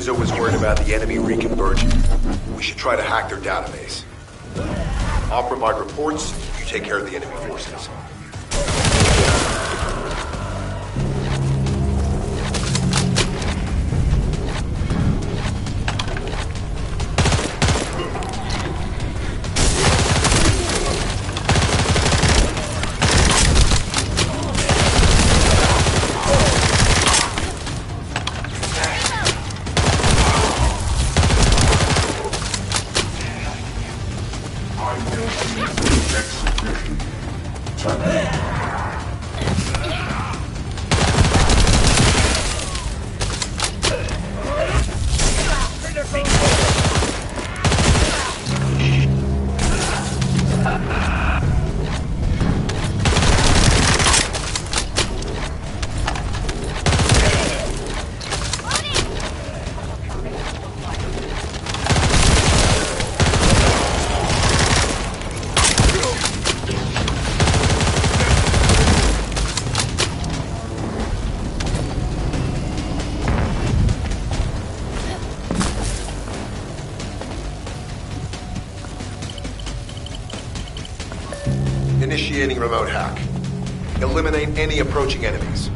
Enzo was worried about the enemy reconverging. We should try to hack their database. I'll provide reports, you take care of the enemy forces. Initiating remote hack. Eliminate any approaching enemies.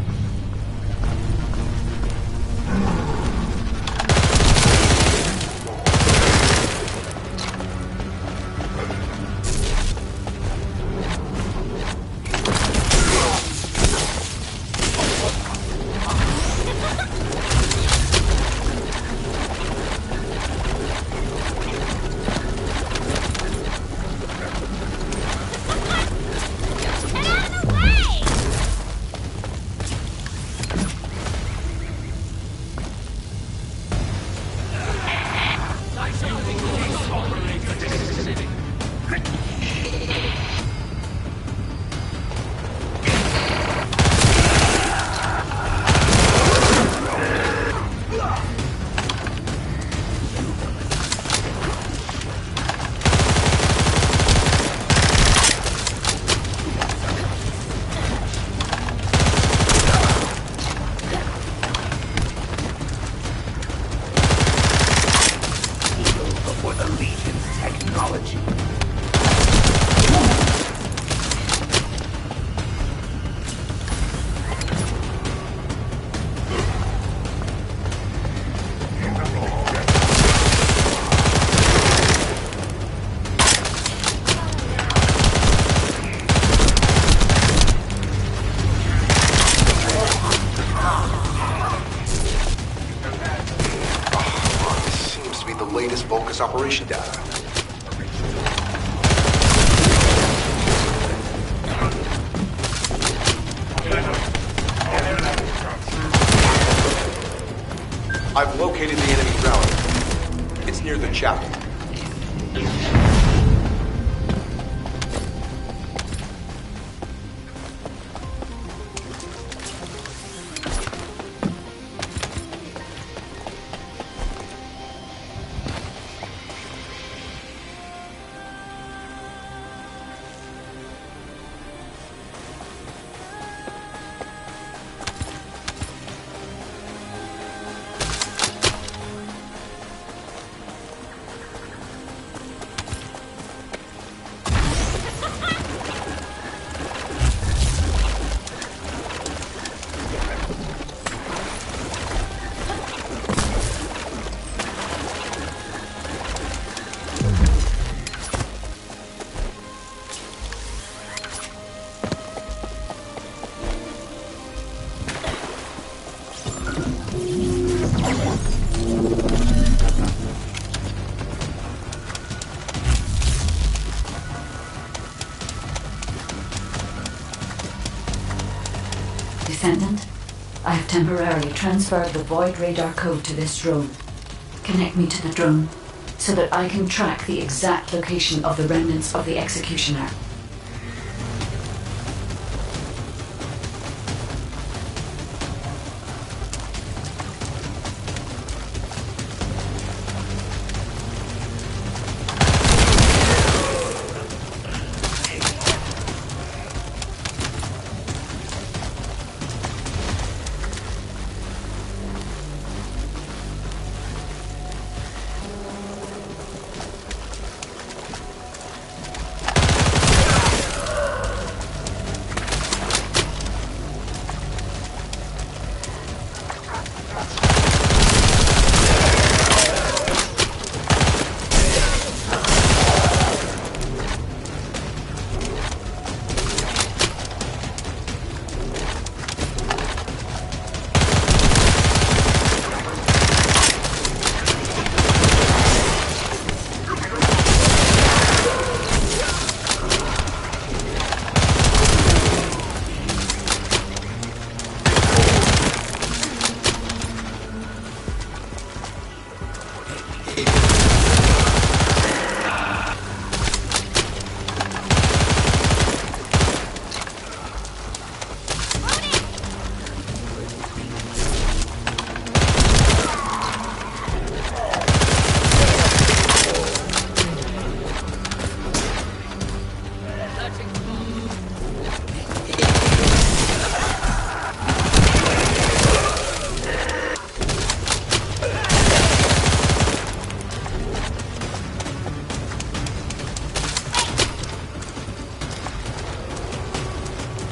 Operation data. I've located the enemy rally. It's near the chapel. Descendant, I have temporarily transferred the Void radar code to this drone. Connect me to the drone so that I can track the exact location of the remnants of the Executioner.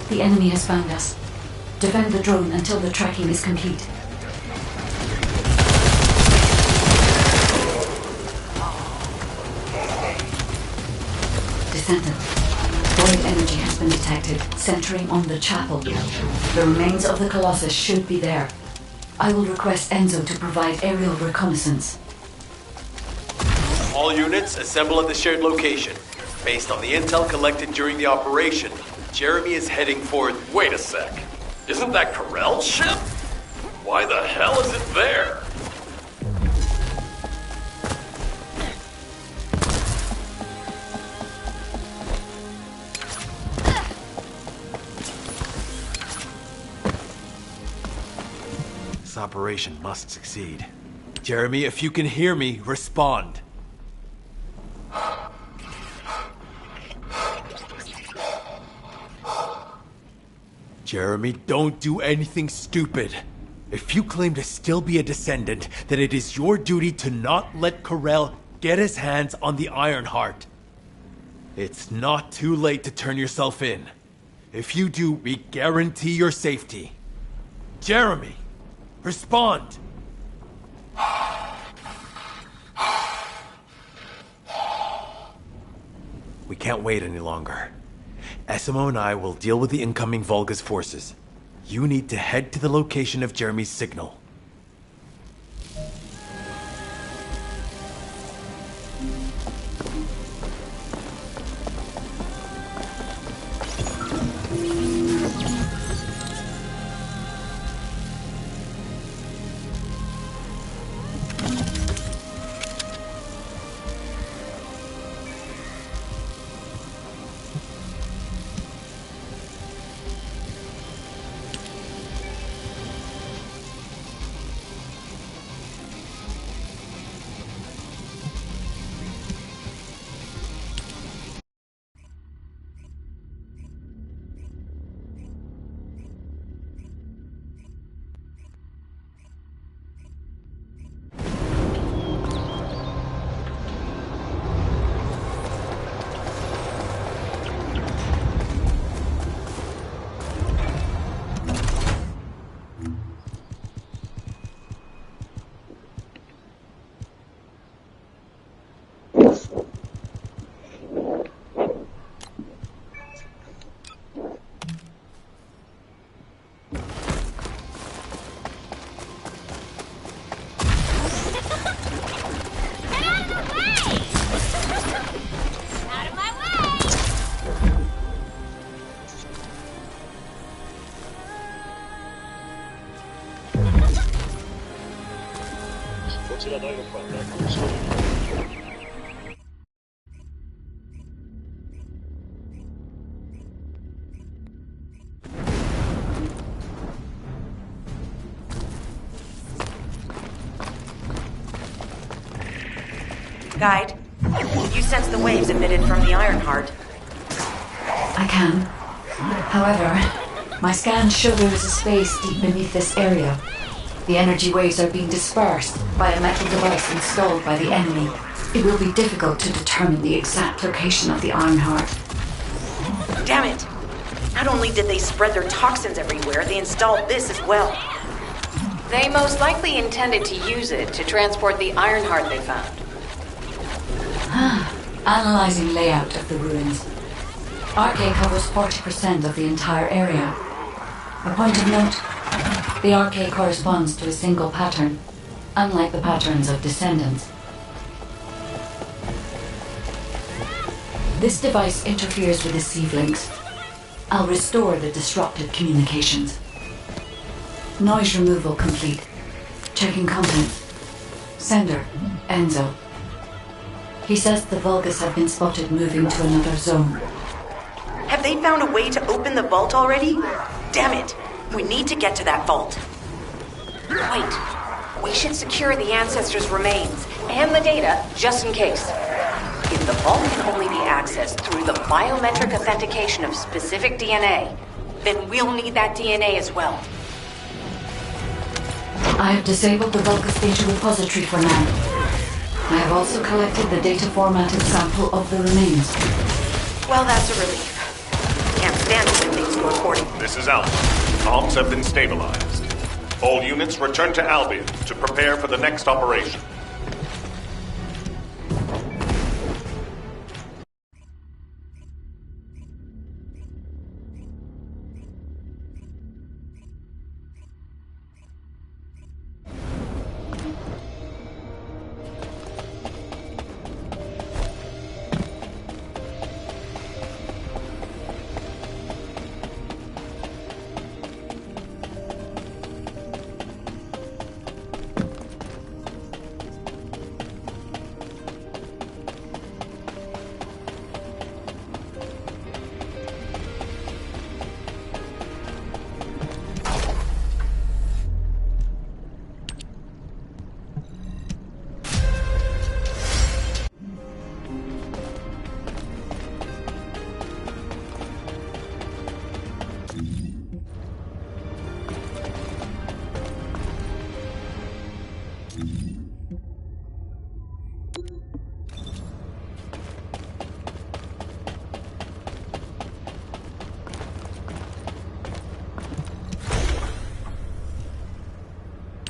The enemy has found us. Defend the drone until the tracking is complete. Descendant. Void energy has been detected, centering on the chapel. The remains of the Colossus should be there. I will request Enzo to provide aerial reconnaissance. All units assemble at the shared location. Based on the intel collected during the operation, Jeremy is heading for... Wait a sec. Isn't that Corell's ship? Why the hell is it there? This operation must succeed. Jeremy, if you can hear me, respond. Jeremy, don't do anything stupid. If you claim to still be a descendant, then it is your duty to not let Corell get his hands on the Ironheart. It's not too late to turn yourself in. If you do, we guarantee your safety. Jeremy, respond! We can't wait any longer. Essimo and I will deal with the incoming Volga's forces. You need to head to the location of Jeremy's signal. Guide, you sense the waves emitted from the Ironheart. I can. However, my scans show there is a space deep beneath this area. The energy waves are being dispersed by a metal device installed by the enemy. It will be difficult to determine the exact location of the Ironheart. Damn it! Not only did they spread their toxins everywhere, they installed this as well. They most likely intended to use it to transport the Ironheart they found. Analyzing layout of the ruins. Arcade covers 40% of the entire area. A point of note, the arcade corresponds to a single pattern, unlike the patterns of Descendants. This device interferes with the sieve links. I'll restore the disrupted communications. Noise removal complete. Checking content. Sender, Enzo. He says the Vulgus have been spotted moving to another zone. Have they found a way to open the vault already? Damn it! We need to get to that vault. Wait. We should secure the ancestors' remains and the data just in case. If the vault can only be accessed through the biometric authentication of specific DNA, then we'll need that DNA as well. I have disabled the Vulgus data repository for now. I have also collected the data formatted sample of the remains. Well, that's a relief. Can't stand it when things go according. This is Alpha. Comms have been stabilized. All units return to Albion to prepare for the next operation.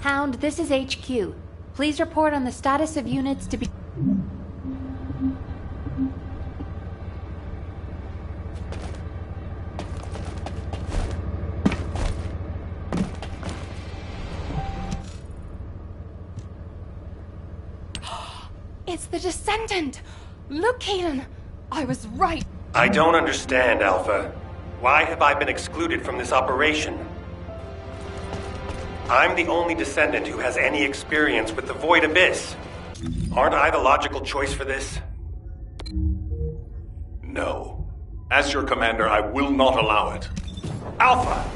Hound, this is HQ. Please report on the status of units to be... It's the Descendant! Look, Kaden! I was right! I don't understand, Alpha. Why have I been excluded from this operation? I'm the only Descendant who has any experience with the Void Abyss. Aren't I the logical choice for this? No. As your commander, I will not allow it. Alpha!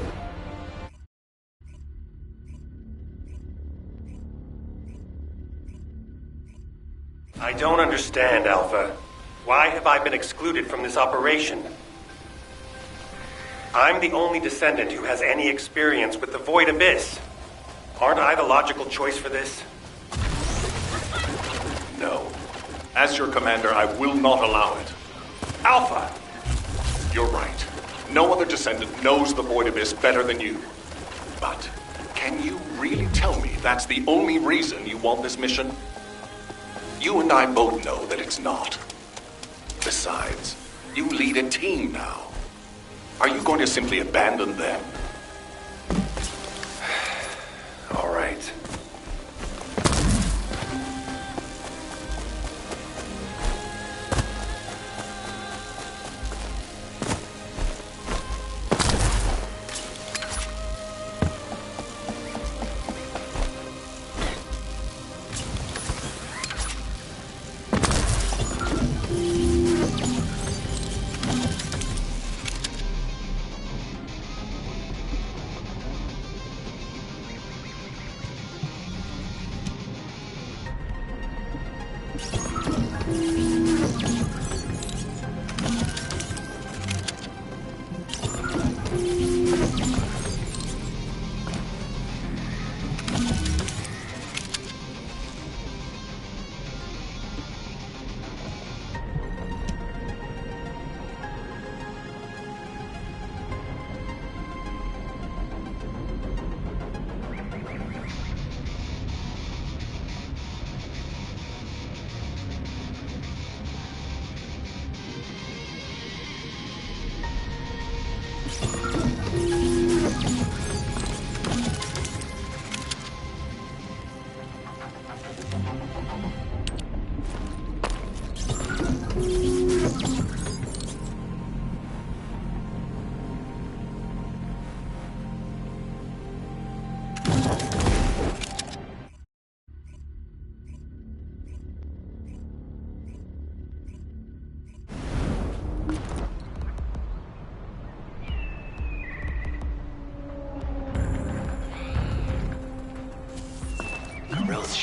I don't understand, Alpha. Why have I been excluded from this operation? I'm the only Descendant who has any experience with the Void Abyss. Aren't I the logical choice for this? No. As your commander, I will not allow it. Alpha! You're right. No other Descendant knows the Void Abyss better than you. But can you really tell me that's the only reason you want this mission? You and I both know that it's not. Besides, you lead a team now. Are you going to simply abandon them? All right.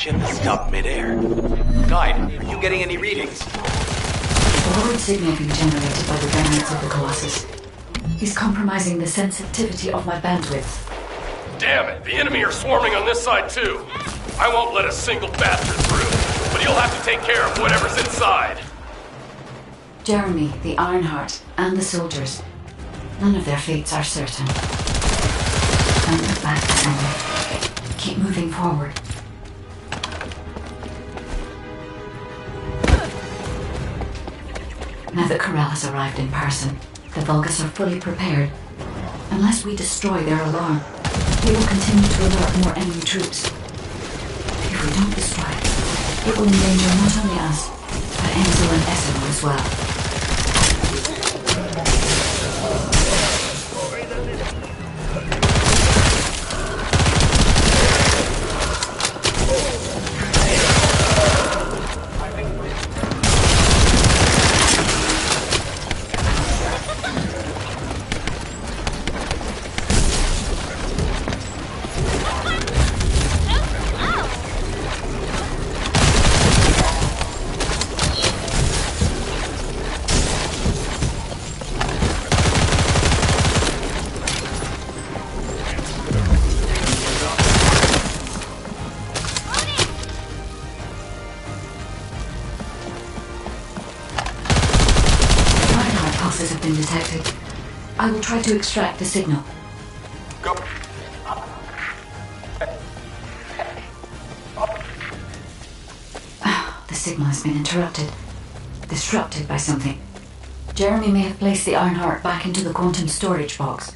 ship has stopped midair. Guide, are you getting any readings? Forward signal being generated by the remnants of the Colossus. He's compromising the sensitivity of my bandwidth. Damn it, the enemy are swarming on this side too. I won't let a single bastard through, but you'll have to take care of whatever's inside. Jeremy, the Ironheart, and the soldiers. None of their fates are certain. Don't look back, Samuel. Keep moving forward. Now that Corel has arrived in person, the Vulgus are fully prepared. Unless we destroy their alarm, they will continue to alert more enemy troops. If we don't destroy it, it will endanger not only us, but Enzo and Essimo as well. Have been detected. I will try to extract the signal. Go. The signal has been interrupted. Disrupted by something. Jeremy may have placed the Ironheart back into the quantum storage box.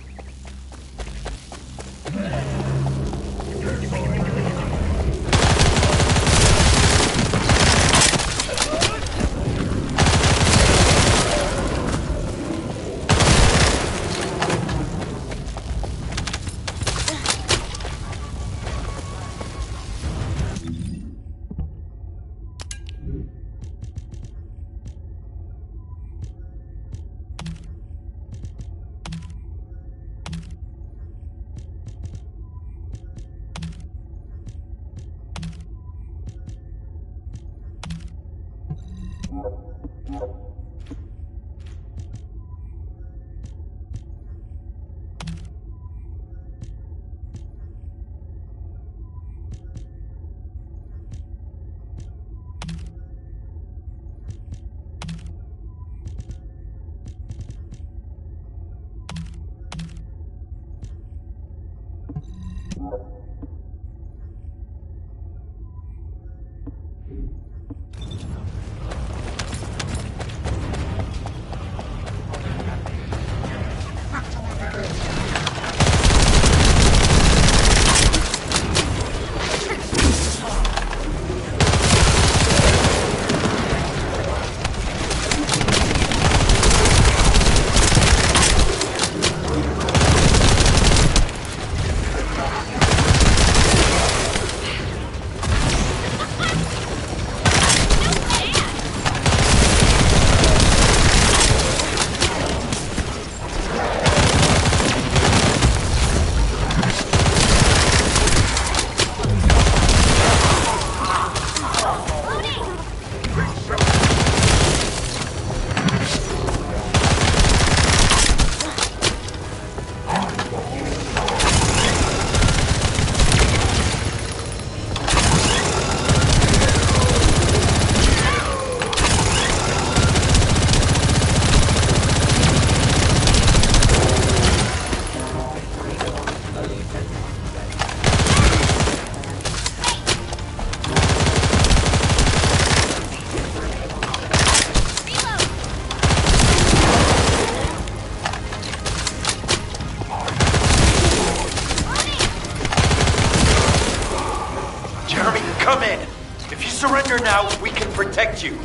Surrender now, we can protect you.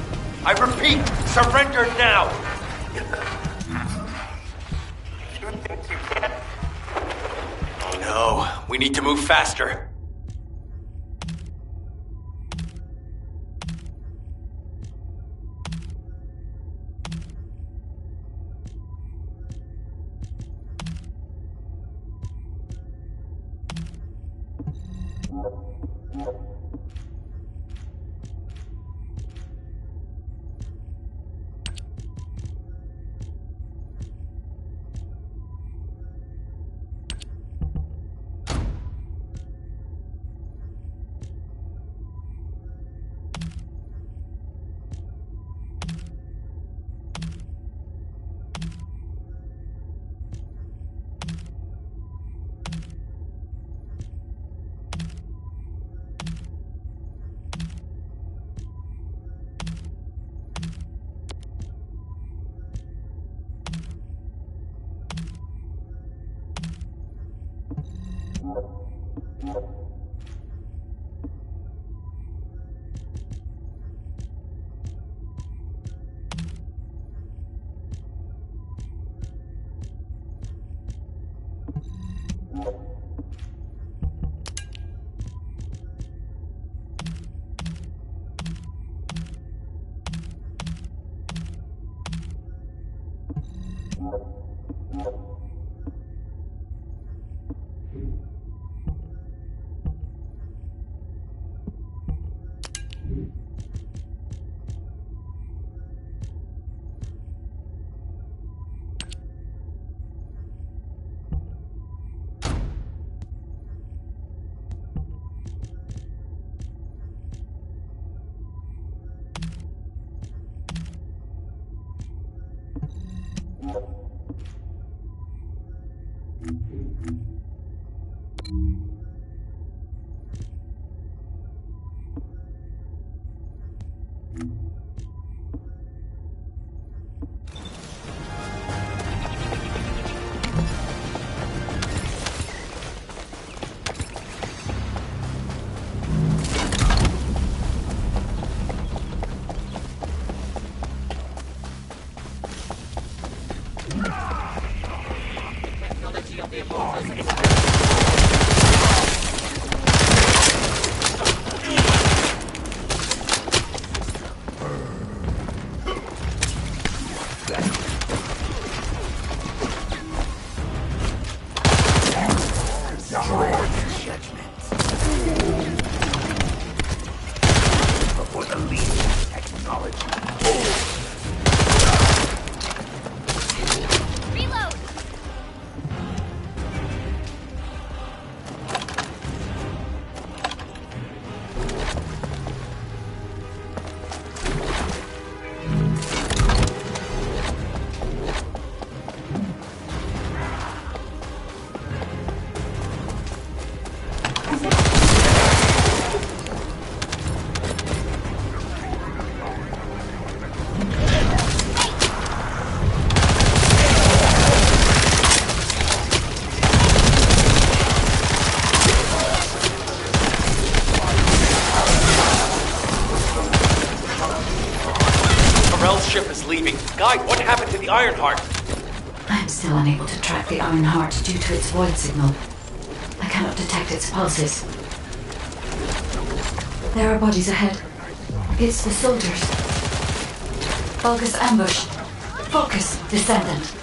I repeat, surrender now! Oh no, we need to move faster. Guide, what happened to the Ironheart? I'm still unable to track the Ironheart due to its void signal. I cannot detect its pulses. There are bodies ahead. It's the soldiers. Vulgus ambush. Focus, Descendant.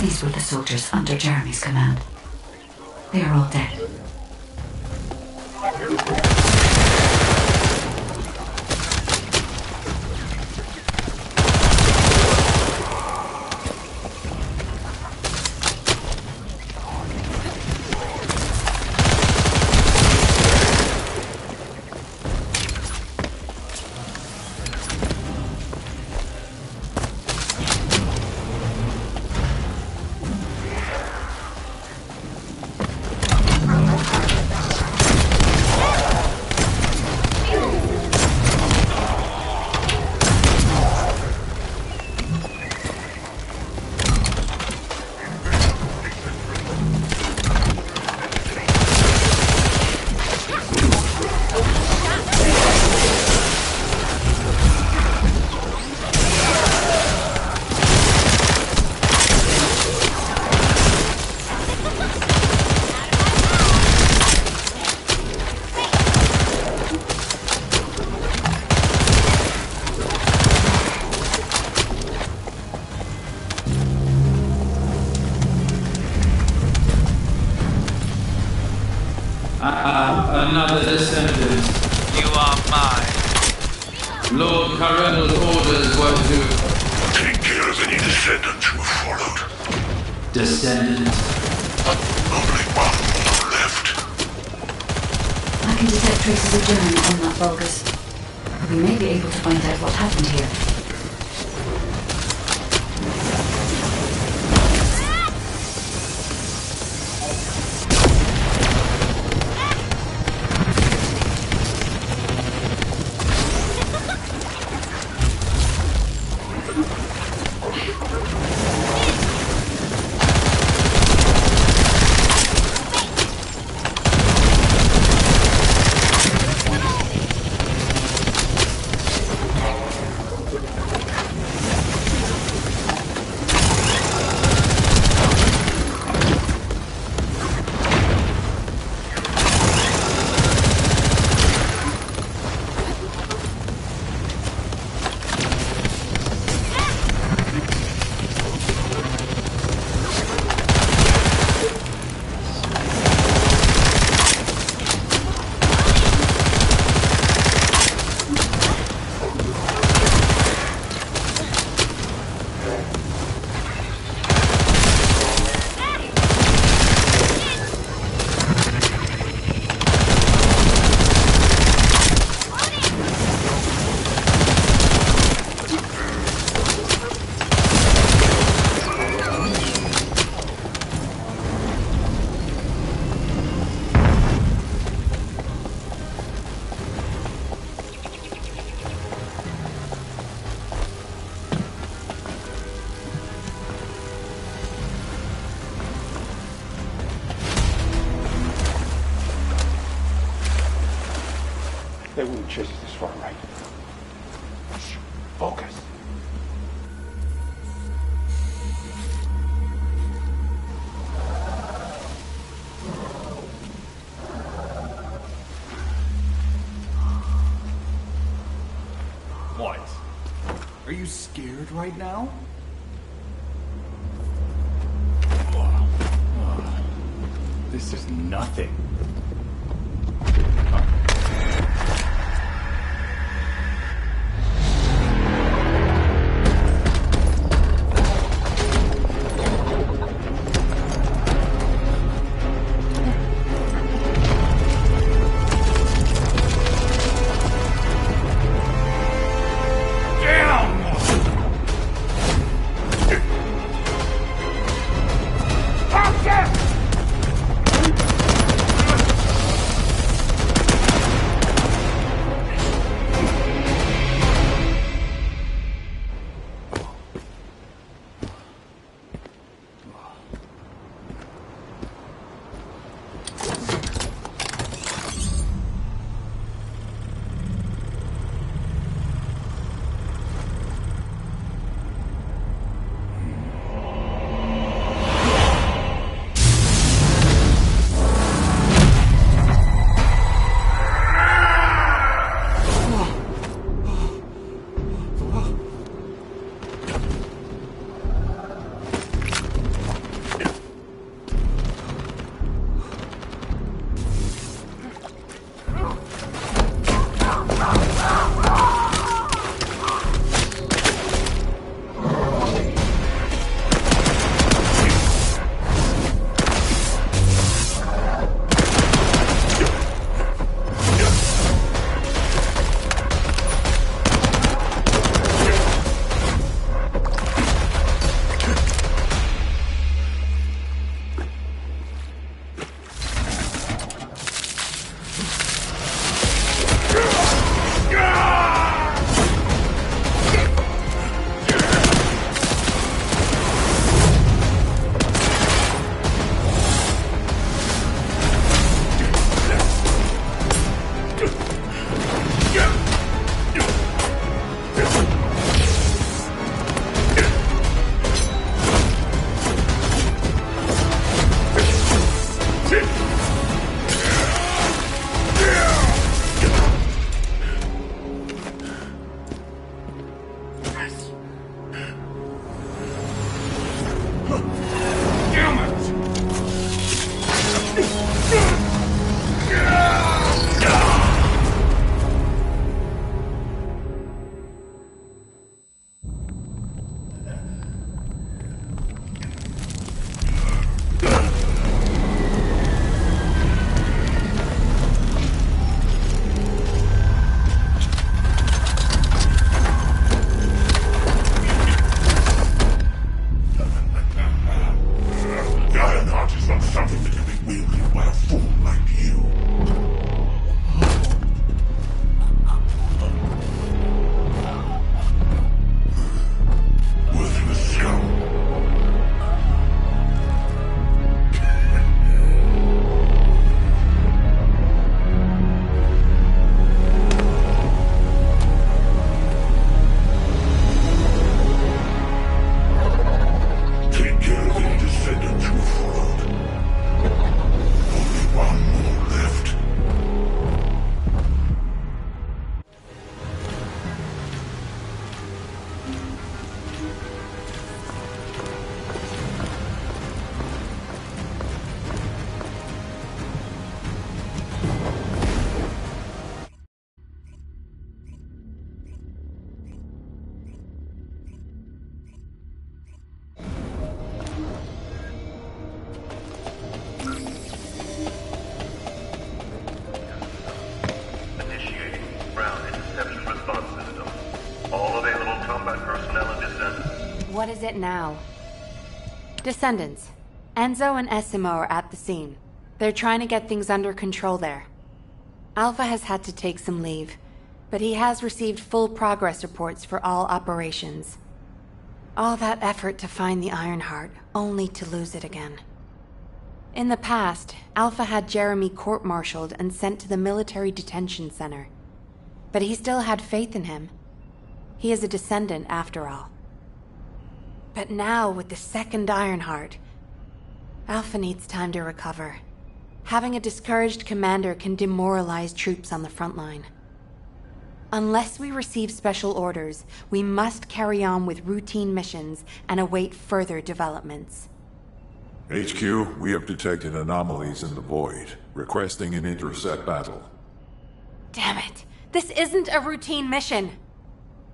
These were the soldiers under Jeremy's command. They are all dead. Another descendant. You are mine. Lord Carrell's orders were to take care of any descendants who have followed. Descendant? Only one more left. I can detect traces of Jeremy on that Vulgus. We may be able to find out what happened here. They wouldn't chase us this far, right? Shh. Focus. What? Are you scared right now? This is nothing. What is it now? Descendants. Enzo and Essimo are at the scene. They're trying to get things under control there. Alpha has had to take some leave, but he has received full progress reports for all operations. All that effort to find the Ironheart, only to lose it again. In the past, Alpha had Jeremy court-martialed and sent to the military detention center. but he still had faith in him. He is a descendant, after all. But now, with the second Ironheart, Alpha needs time to recover. Having a discouraged commander can demoralize troops on the front line. Unless we receive special orders, we must carry on with routine missions and await further developments. HQ, we have detected anomalies in the void, requesting an intercept battle. Damn it! This isn't a routine mission!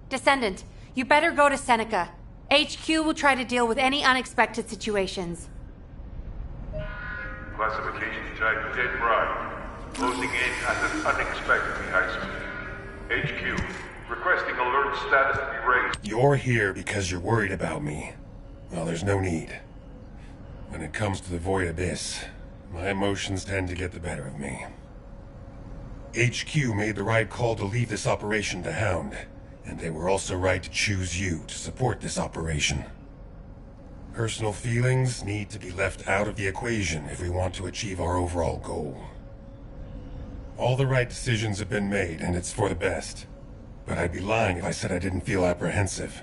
Descendant, you better go to Seneca. HQ will try to deal with any unexpected situations. Classification tag dead bride. Closing in at an unexpectedly high speed. HQ, requesting alert status to be raised. You're here because you're worried about me. Well, there's no need. When it comes to the Void Abyss, my emotions tend to get the better of me. HQ made the right call to leave this operation to Hound, and they were also right to choose you to support this operation. Personal feelings need to be left out of the equation if we want to achieve our overall goal. All the right decisions have been made, and it's for the best. But I'd be lying if I said I didn't feel apprehensive.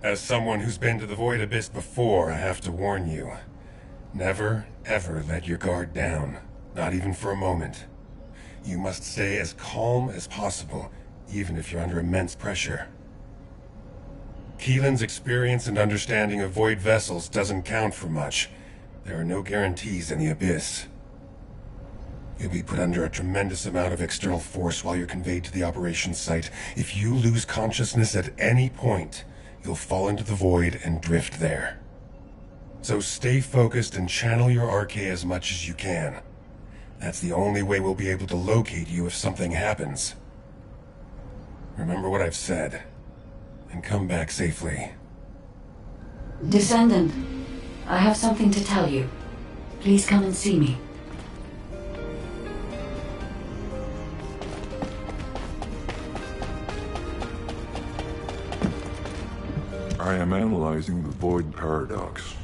As someone who's been to the Void Abyss before, I have to warn you. Never, ever let your guard down. Not even for a moment. You must stay as calm as possible, even if you're under immense pressure. Keelan's experience and understanding of Void vessels doesn't count for much. There are no guarantees in the Abyss. You'll be put under a tremendous amount of external force while you're conveyed to the operations site. If you lose consciousness at any point, you'll fall into the void and drift there. So stay focused and channel your RK as much as you can. That's the only way we'll be able to locate you if something happens. Remember what I've said, and come back safely. Descendant, I have something to tell you. Please come and see me. I am analyzing the Void Paradox.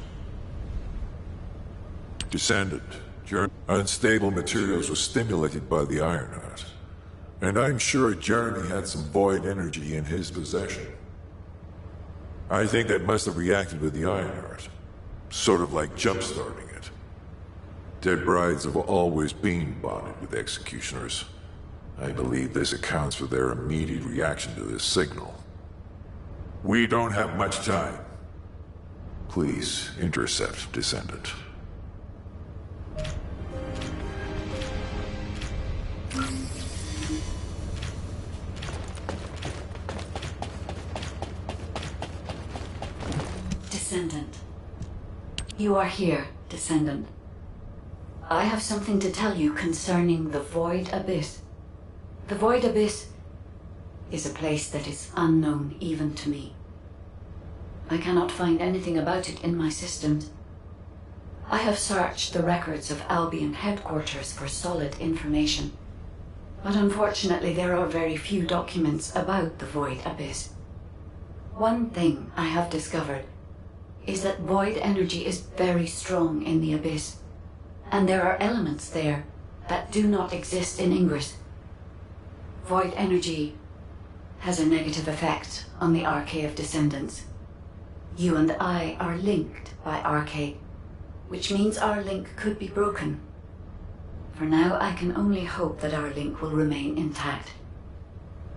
Descendant, your unstable materials were stimulated by the Ironheart. And I'm sure Jeremy had some Void energy in his possession. I think that must have reacted with the Ironheart. Sort of like jump-starting it. Dead brides have always been bonded with executioners. I believe this accounts for their immediate reaction to this signal. We don't have much time. Please intercept Descendant. Descendant. You are here, Descendant. I have something to tell you concerning the Void Abyss. The Void Abyss is a place that is unknown even to me. I cannot find anything about it in my systems. I have searched the records of Albion headquarters for solid information, but unfortunately there are very few documents about the Void Abyss. One thing I have discovered is that Void energy is very strong in the Abyss, and there are elements there that do not exist in Ingress. Void energy has a negative effect on the RK of Descendants. You and I are linked by RK, which means our link could be broken. For now, I can only hope that our link will remain intact.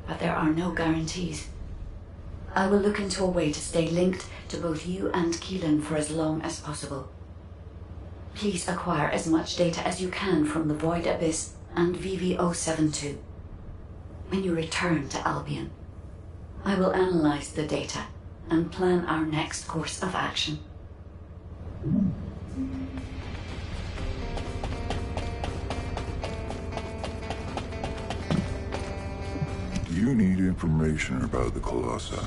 But there are no guarantees. I will look into a way to stay linked to both you and Keelan for as long as possible. Please acquire as much data as you can from the Void Abyss and VV-072. When you return to Albion, I will analyze the data and plan our next course of action. You need information about the Colossi.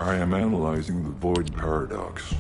I am analyzing the void paradox.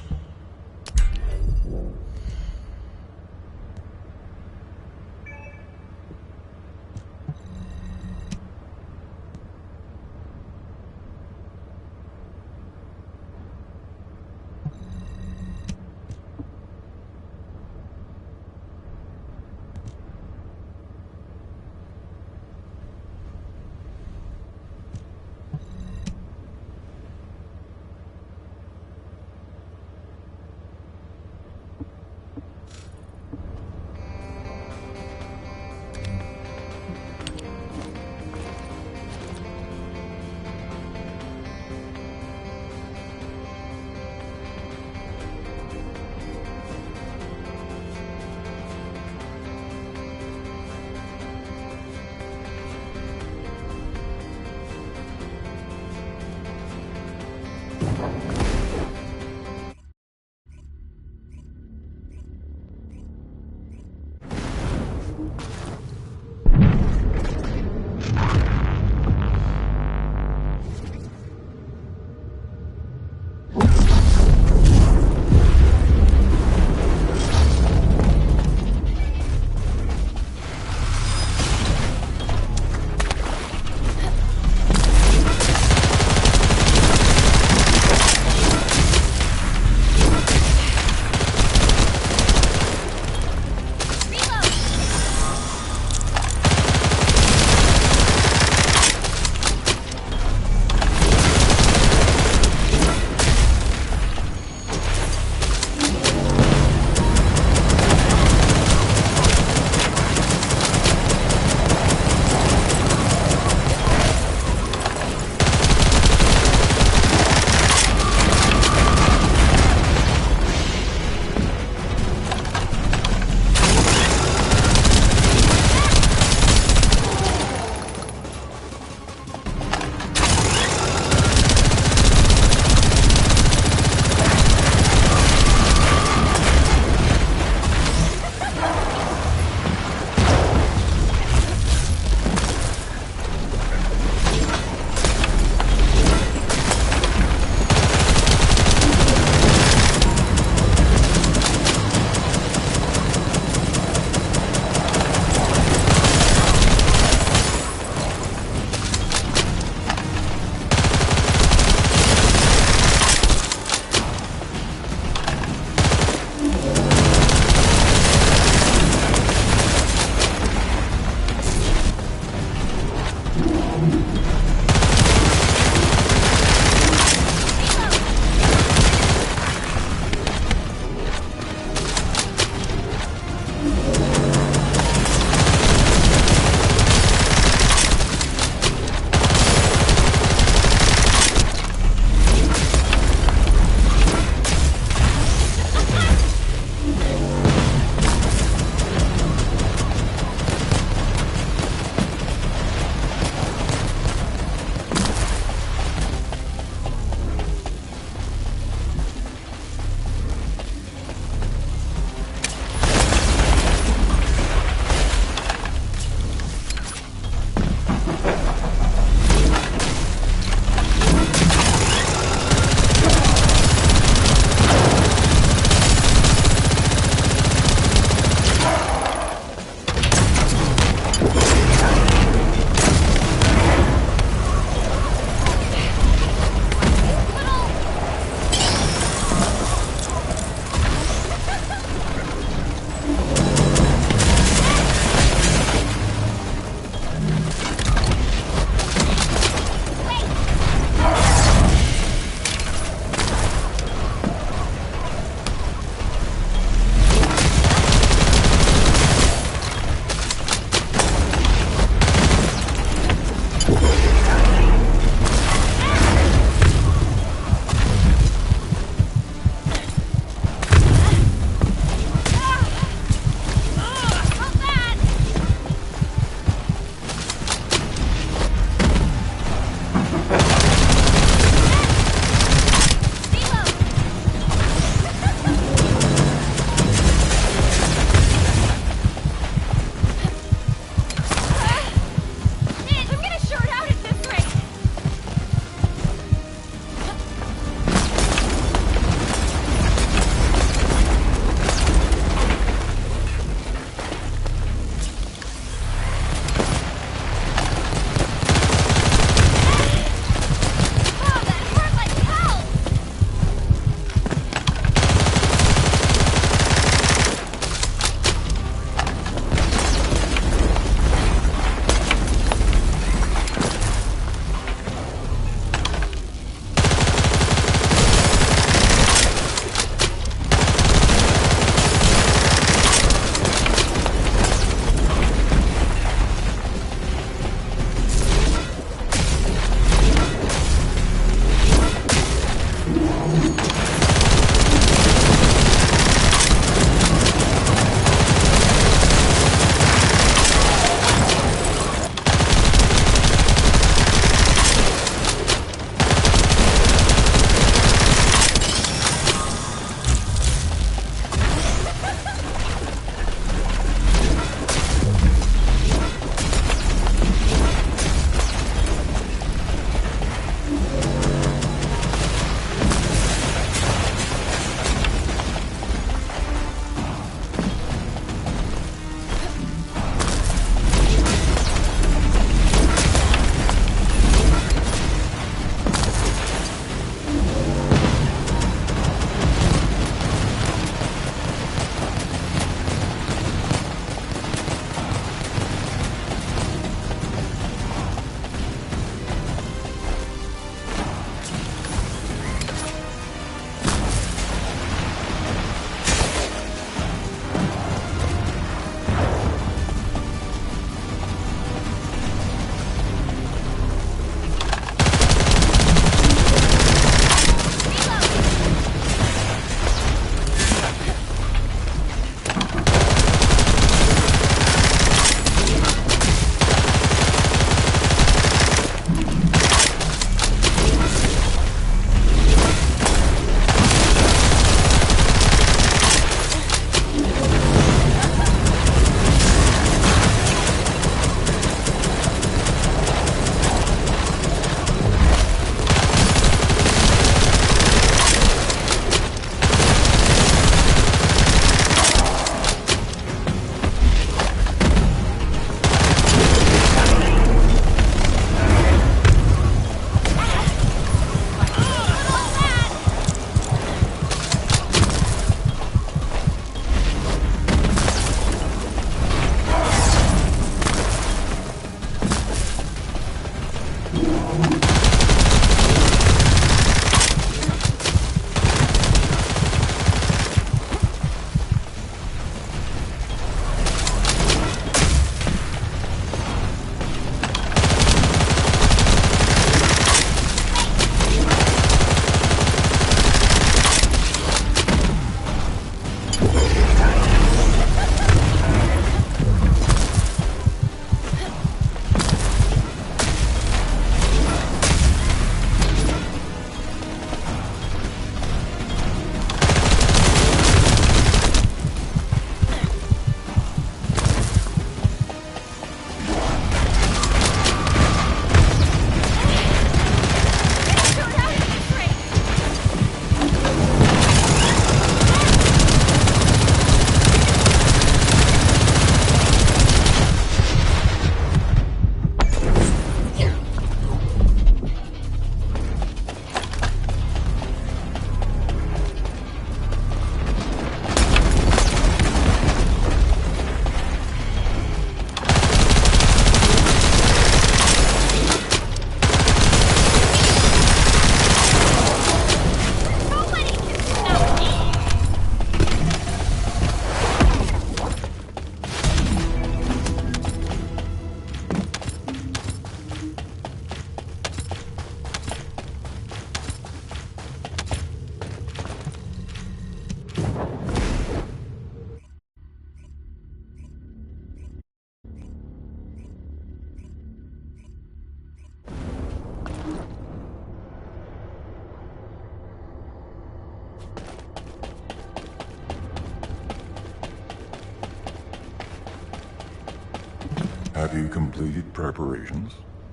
Have you completed preparations?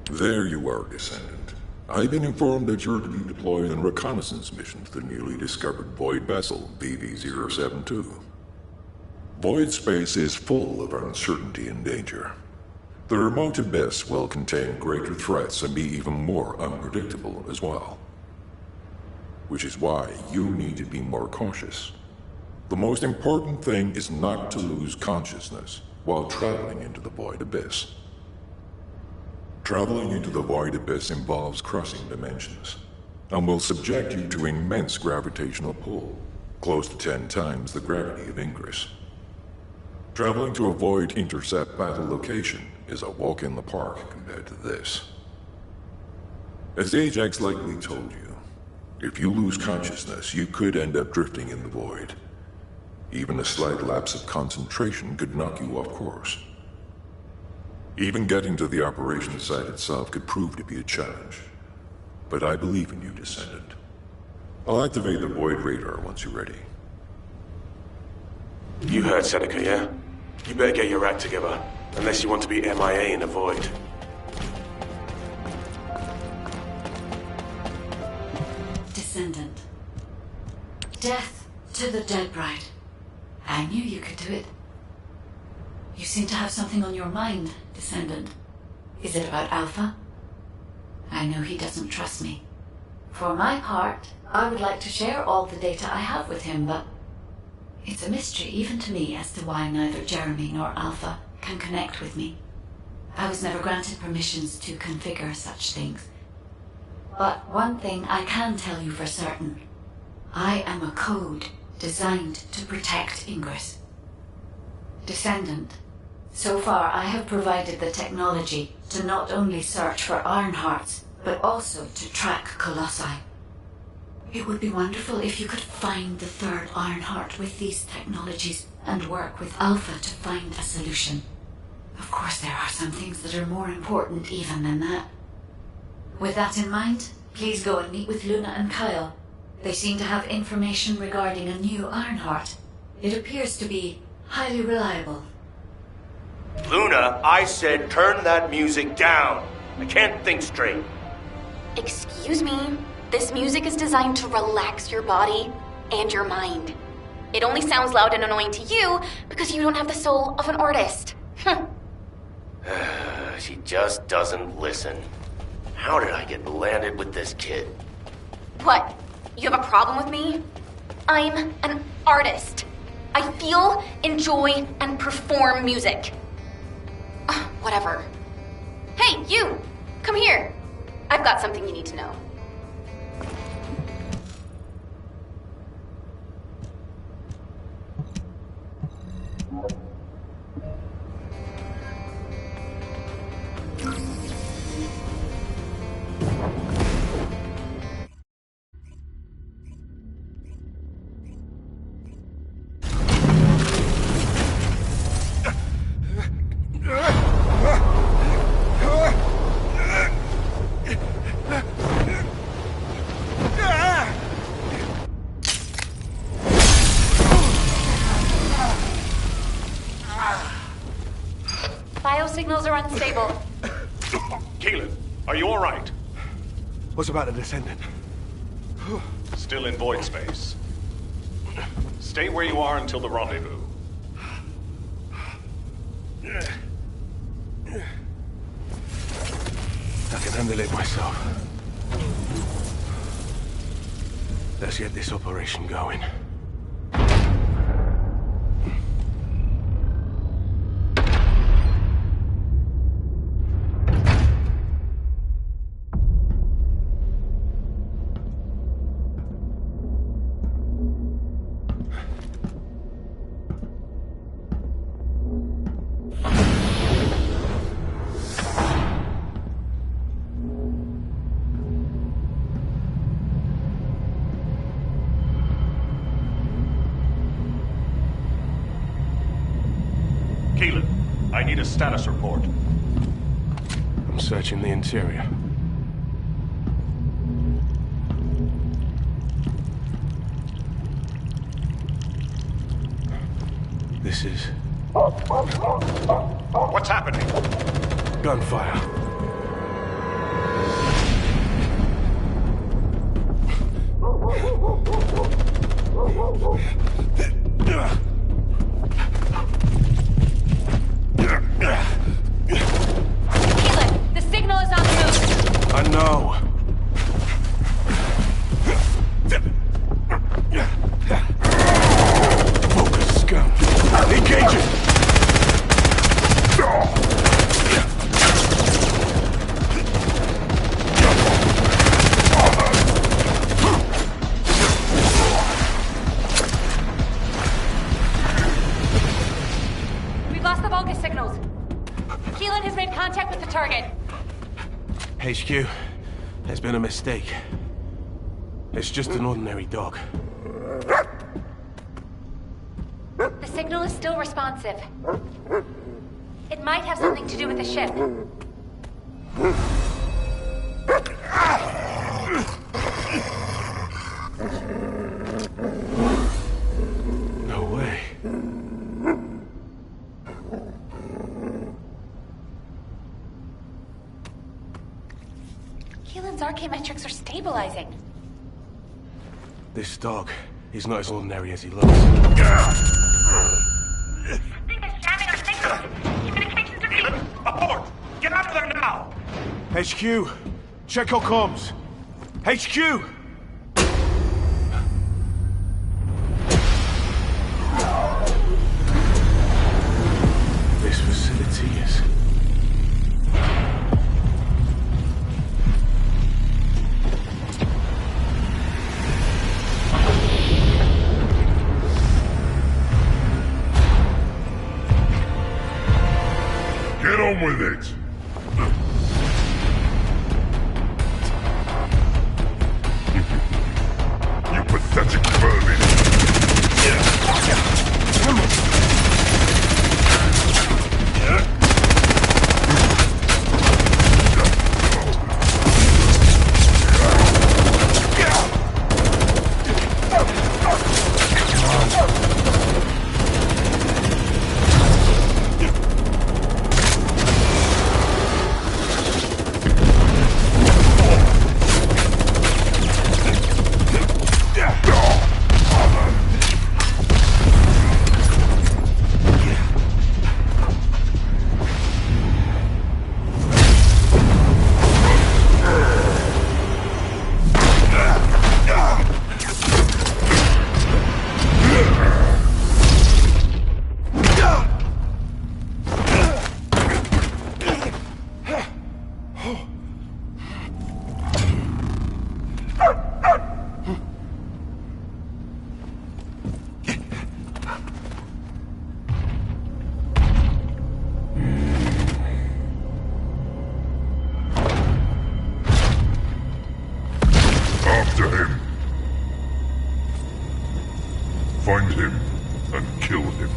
There you are, Descendant. I've been informed that you're to be deployed on a reconnaissance mission to the newly discovered Void vessel, BV-072. Void space is full of uncertainty and danger. The remote abyss will contain greater threats and be even more unpredictable as well. Which is why you need to be more cautious. The most important thing is not to lose consciousness while traveling into the Void Abyss. Traveling into the Void Abyss involves crossing dimensions, and will subject you to immense gravitational pull, close to 10 times the gravity of Ingress. Traveling to a Void intercept battle location is a walk in the park compared to this. As Ajax likely told you, if you lose consciousness, you could end up drifting in the Void. Even a slight lapse of concentration could knock you off course. Even getting to the operation site itself could prove to be a challenge. But I believe in you, Descendant. I'll activate the Void radar once you're ready. You heard Seneca, yeah? You better get your act together, unless you want to be MIA in the Void. Descendant. Death to the dead bride. I knew you could do it. You seem to have something on your mind, Descendant. Is it about Alpha? I know he doesn't trust me. For my part, I would like to share all the data I have with him, but it's a mystery even to me as to why neither Jeremy nor Alpha can connect with me. I was never granted permissions to configure such things. But one thing I can tell you for certain. I am a code designed to protect Ingress. Descendant, so far I have provided the technology to not only search for Ironhearts, but also to track Colossi. It would be wonderful if you could find the third Ironheart with these technologies and work with Alpha to find a solution. Of course, there are some things that are more important even than that. With that in mind, please go and meet with Luna and Kyle. They seem to have information regarding a new Ironheart. It appears to be highly reliable. Luna, I said turn that music down. I can't think straight. Excuse me? This music is designed to relax your body and your mind. It only sounds loud and annoying to you because you don't have the soul of an artist. She just doesn't listen. How did I get landed with this kid? What? You have a problem with me? I'm an artist. I feel, enjoy, and perform music. Whatever. Hey, you! Come here. I've got something you need to know. Signals are unstable. Keelan, are you all right? What's about the Descendant? Still in void space. Stay where you are until the rendezvous. I can handle it myself. Let's get this operation going. Keelan, I need a status report. I'm searching the interior. This is What's happening? Gunfire. Keelan, the signal is on the move. I know. Focus, scum. Engaging! We've lost the Vulgus signals. Keelan has made contact with the target. HQ, there's been a mistake. It's just an ordinary dog. The signal is still responsive. It might have something to do with the ship. No way. Keelan's archaeometrics are stabilizing. This dog is not as ordinary as he looks. Abort! Get out of there now! HQ, check your comms. HQ! This facility is... Get on with it! You pathetic vermin! After him. Find him and kill him.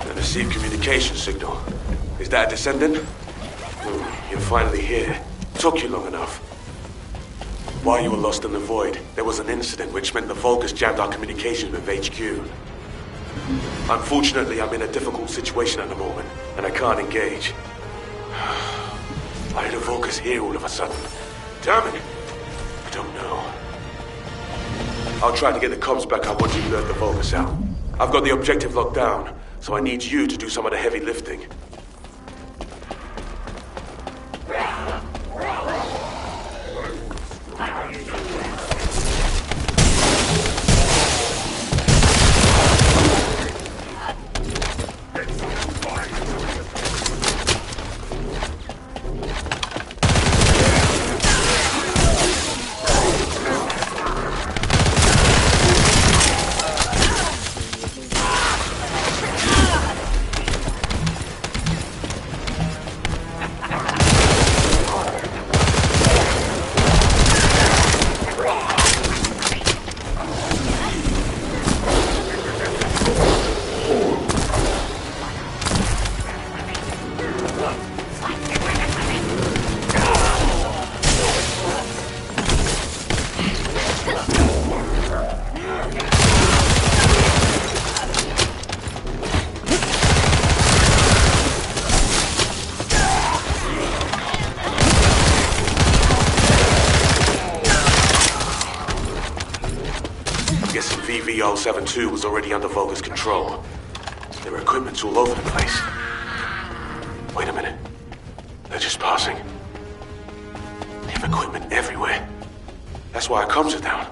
I received communication signal. Is that a Descendant? You're finally here. Took you long enough. While you were lost in the void, there was an incident which meant the Vulgus jammed our communications with HQ. Unfortunately, I'm in a difficult situation at the moment, and I can't engage. Why did the Vulgus here all of a sudden? Damn it! I don't know. I'll try to get the comms back up once you've lured the Vulgus out. I've got the objective locked down, so I need you to do some of the heavy lifting. Guessing VV-072 was already under Volga's control. Their equipment's all over the place. Wait a minute. They're just passing. They have equipment everywhere. That's why our comms are down.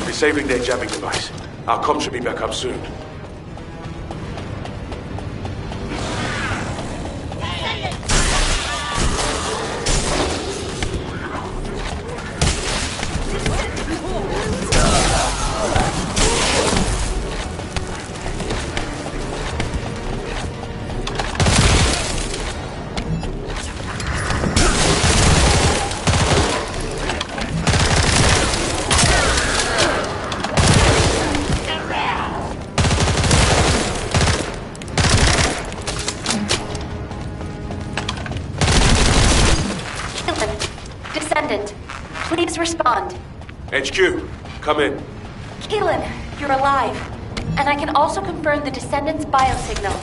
Disabling their jamming device. Our comm should be back up soon. Descendant, please respond. HQ, come in. Keelan, you're alive. And I can also confirm the Descendant's biosignal.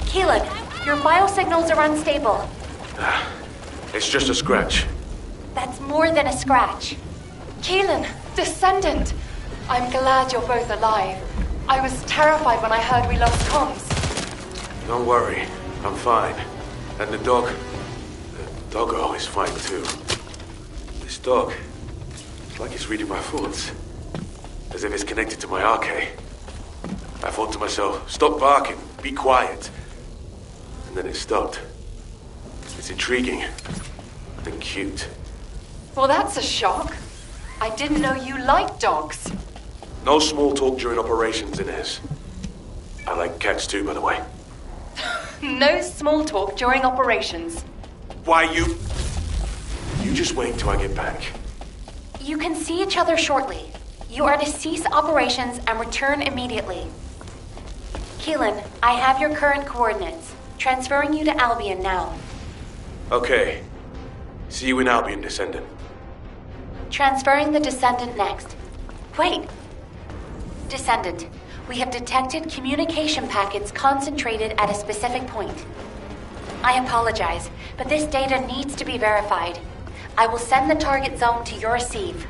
Keelan, your biosignals are unstable. It's just a scratch. That's more than a scratch. Keelan, Descendant! I'm glad you're both alive. I was terrified when I heard we lost comms. Don't worry, I'm fine. And the doggo is fine too. This dog, it's like it's reading my thoughts. As if it's connected to my arcade. I thought to myself, stop barking, be quiet. And then it stopped. It's intriguing and cute. Well, that's a shock. I didn't know you liked dogs. No small talk during operations, Inez. I like cats too, by the way. No small talk during operations. Why, you just wait till I get back. You can see each other shortly. You are to cease operations and return immediately. Keelan, I have your current coordinates. Transferring you to Albion now. Okay. See you in Albion, Descendant. Transferring the Descendant next. Wait. Descendant, we have detected communication packets concentrated at a specific point. I apologize, but this data needs to be verified. I will send the target zone to your receive.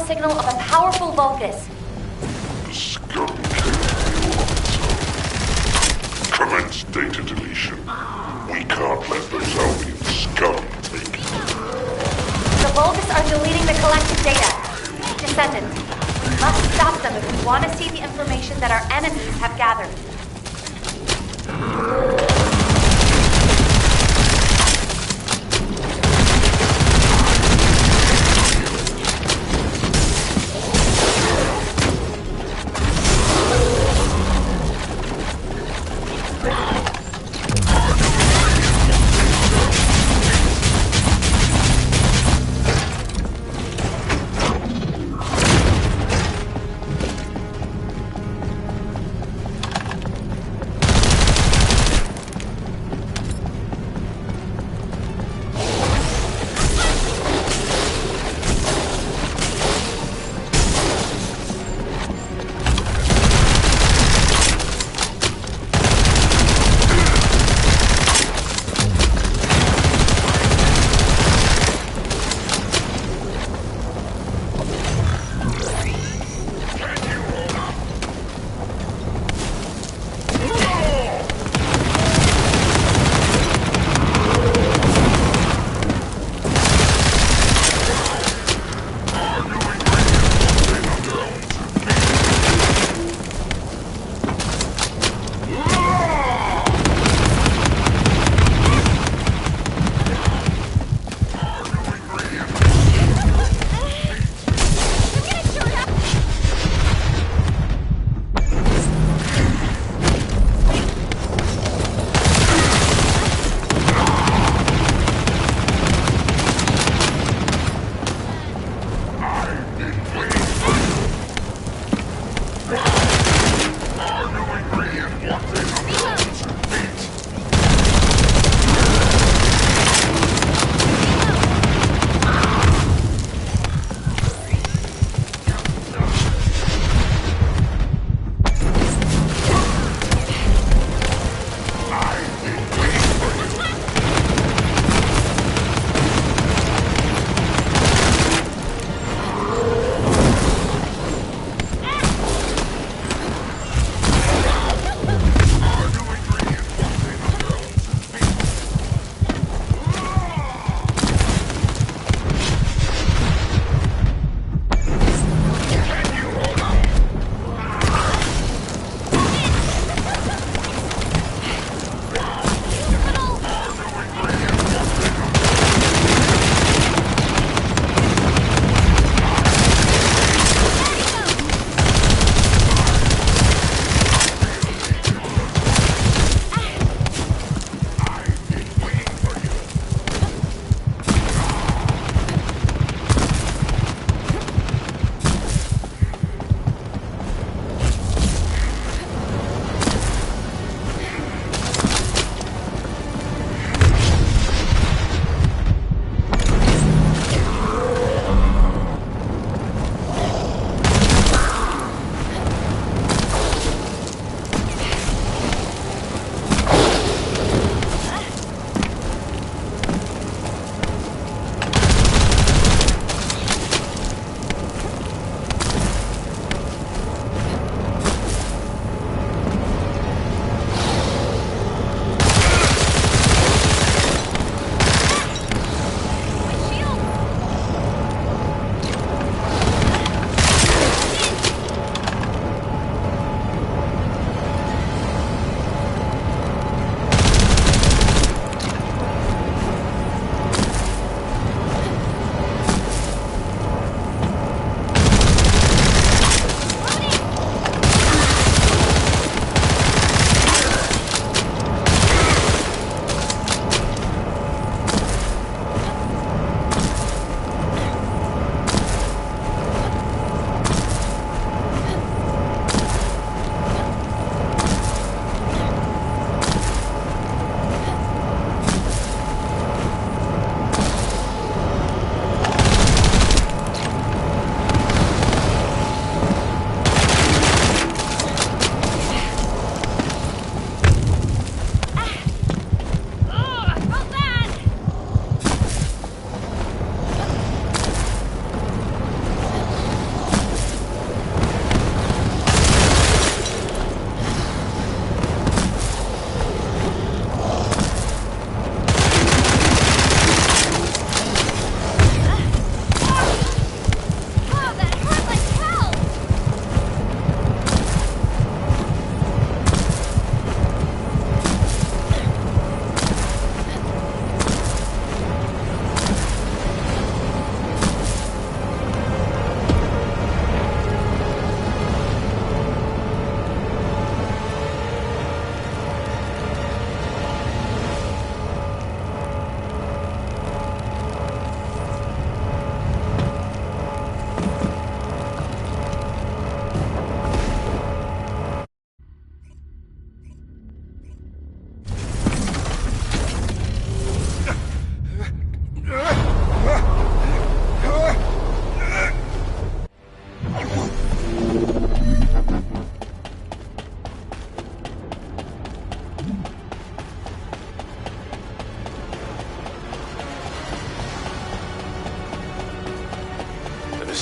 signal of a powerful Vulgus. The scum commence data deletion. We can't let those Albion scum take it. The Vulgus are deleting the collective data. Descendant, we must stop them if we want to see the information that our enemies have gathered.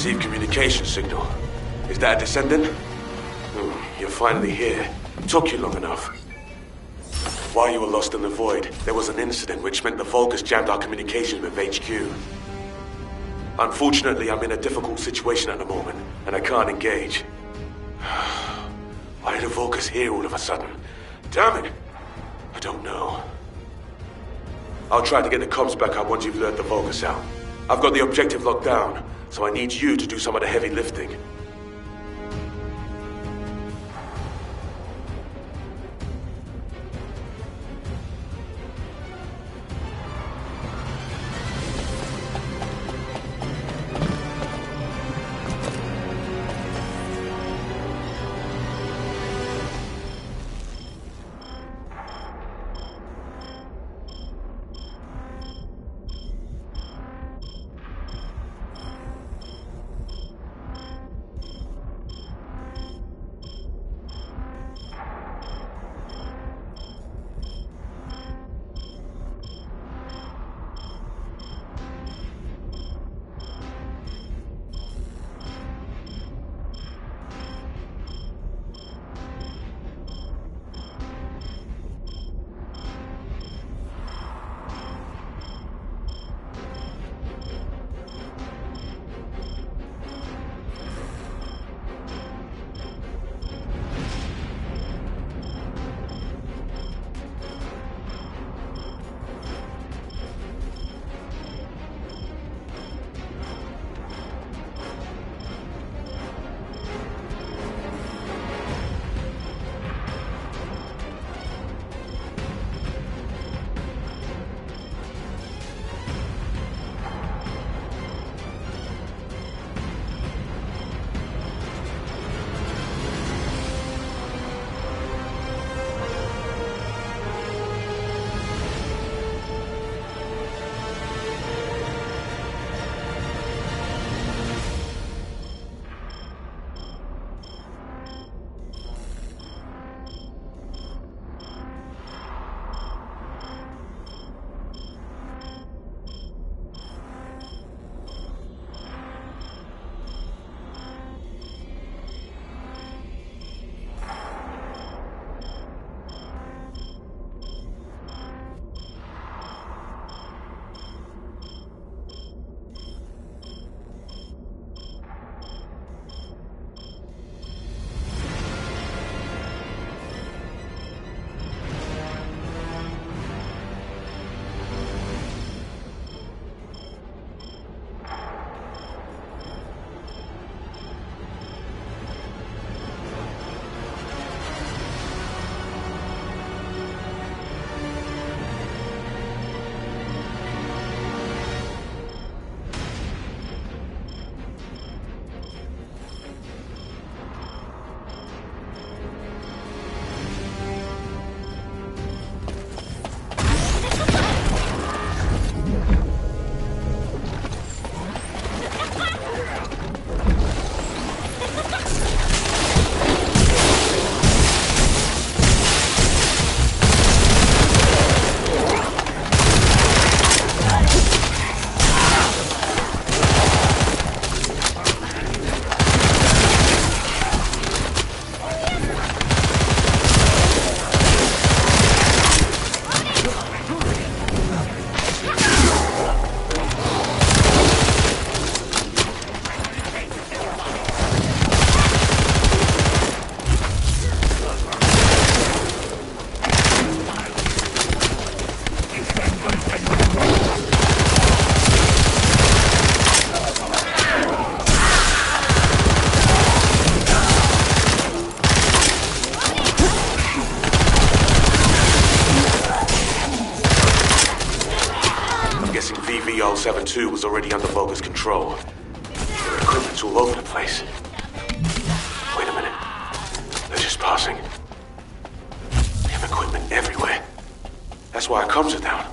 Received communication signal. Is that a Descendant? You're finally here. Took you long enough. While you were lost in the void, there was an incident which meant the Vulgus jammed our communication with HQ. Unfortunately, I'm in a difficult situation at the moment, and I can't engage. Why did the Vulgus here all of a sudden? Damn it! I don't know. I'll try to get the comms back up once you've lured the Vulgus out. I've got the objective locked down, so I need you to do some of the heavy lifting. VV-072 was already under Vulgus control. Their equipment's all over the place. Wait a minute. They're just passing. They have equipment everywhere. That's why our comms are down.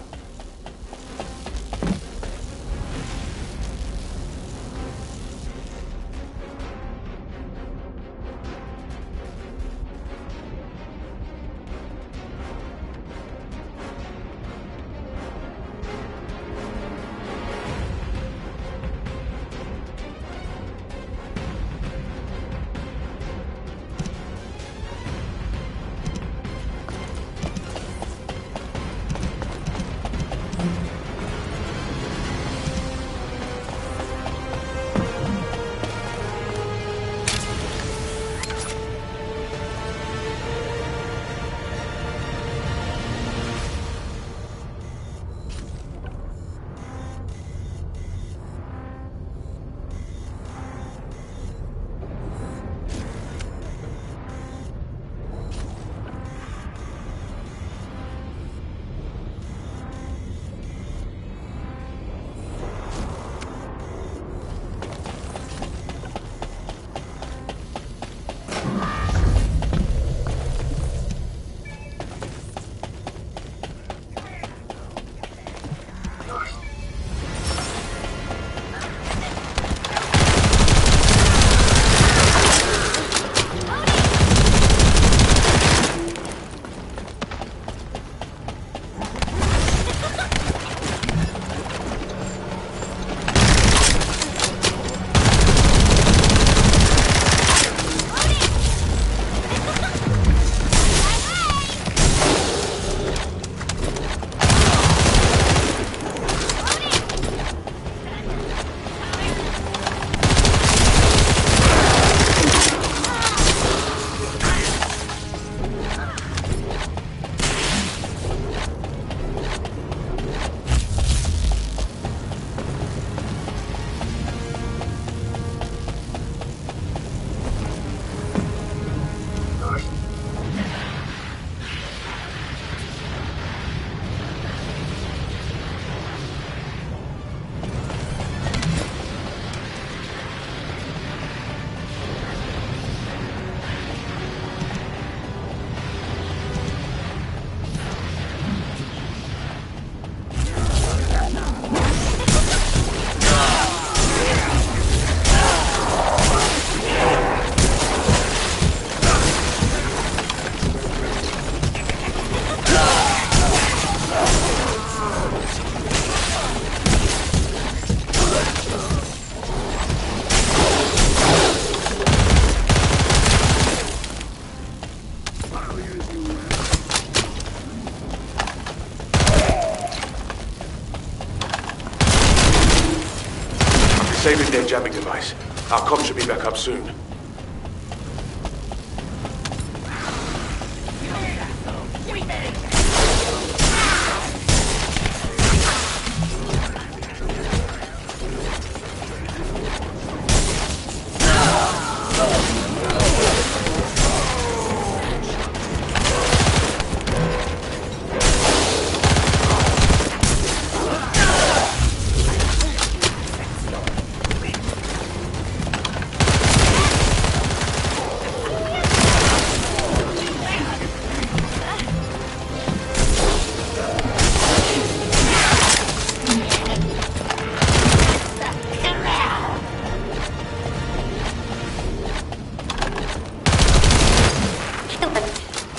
Disabling their jamming device. Our comms should be back up soon.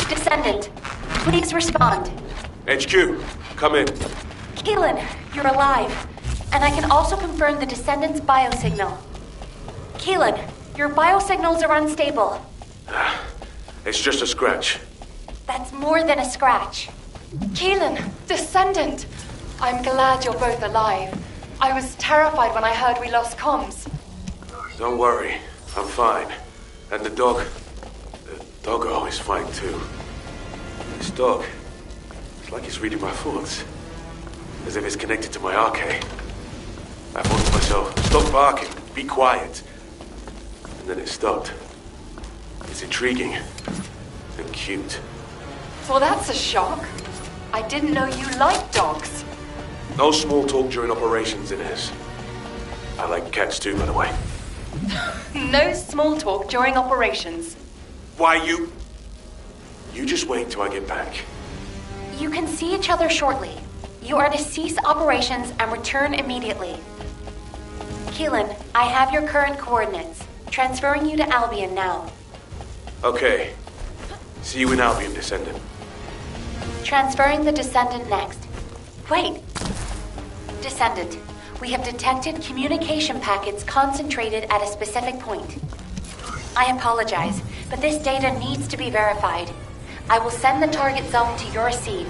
Descendant, please respond. HQ, come in. Keelan, you're alive. And I can also confirm the Descendant's biosignal. Keelan, your biosignals are unstable. It's just a scratch. That's more than a scratch. Keelan, Descendant! I'm glad you're both alive. I was terrified when I heard we lost comms. Don't worry, I'm fine. And the doggo is fine too. This dog, it's like it's reading my thoughts. As if it's connected to my arcade. I thought to myself, stop barking, be quiet. And then it stopped. It's intriguing and cute. Well, that's a shock. I didn't know you liked dogs. No small talk during operations, Inez. I like cats too, by the way. No small talk during operations. Why, you just wait till I get back. You can see each other shortly. You are to cease operations and return immediately. Keelan, I have your current coordinates. Transferring you to Albion now. Okay. See you in Albion, Descendant. Transferring the Descendant next. Wait. Descendant, we have detected communication packets concentrated at a specific point. I apologize, but this data needs to be verified. I will send the target zone to your receive.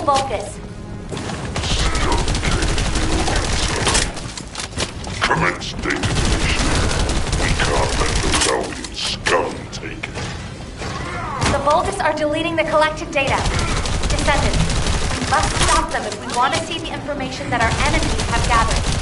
Vulcus. Commence data deletion. We can't let those Albion scum take it. The Vulcus are deleting the collected data. Descendants, we must stop them if we want to see the information that our enemies have gathered.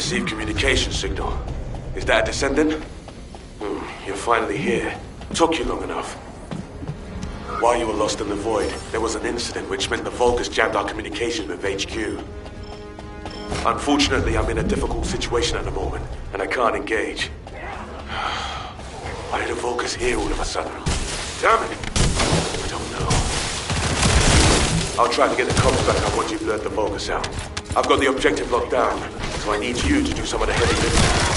Received communication signal. Is that a Descendant? You're finally here. Took you long enough. While you were lost in the void, there was an incident which meant the Vulgus jammed our communication with HQ. Unfortunately, I'm in a difficult situation at the moment, and I can't engage. Why did the Vulgus here all of a sudden? Damn it! I don't know. I'll try to get the comms back up once you've blurred the Vulgus out. I've got the objective locked down, so I need you to do some of the heavy lifting.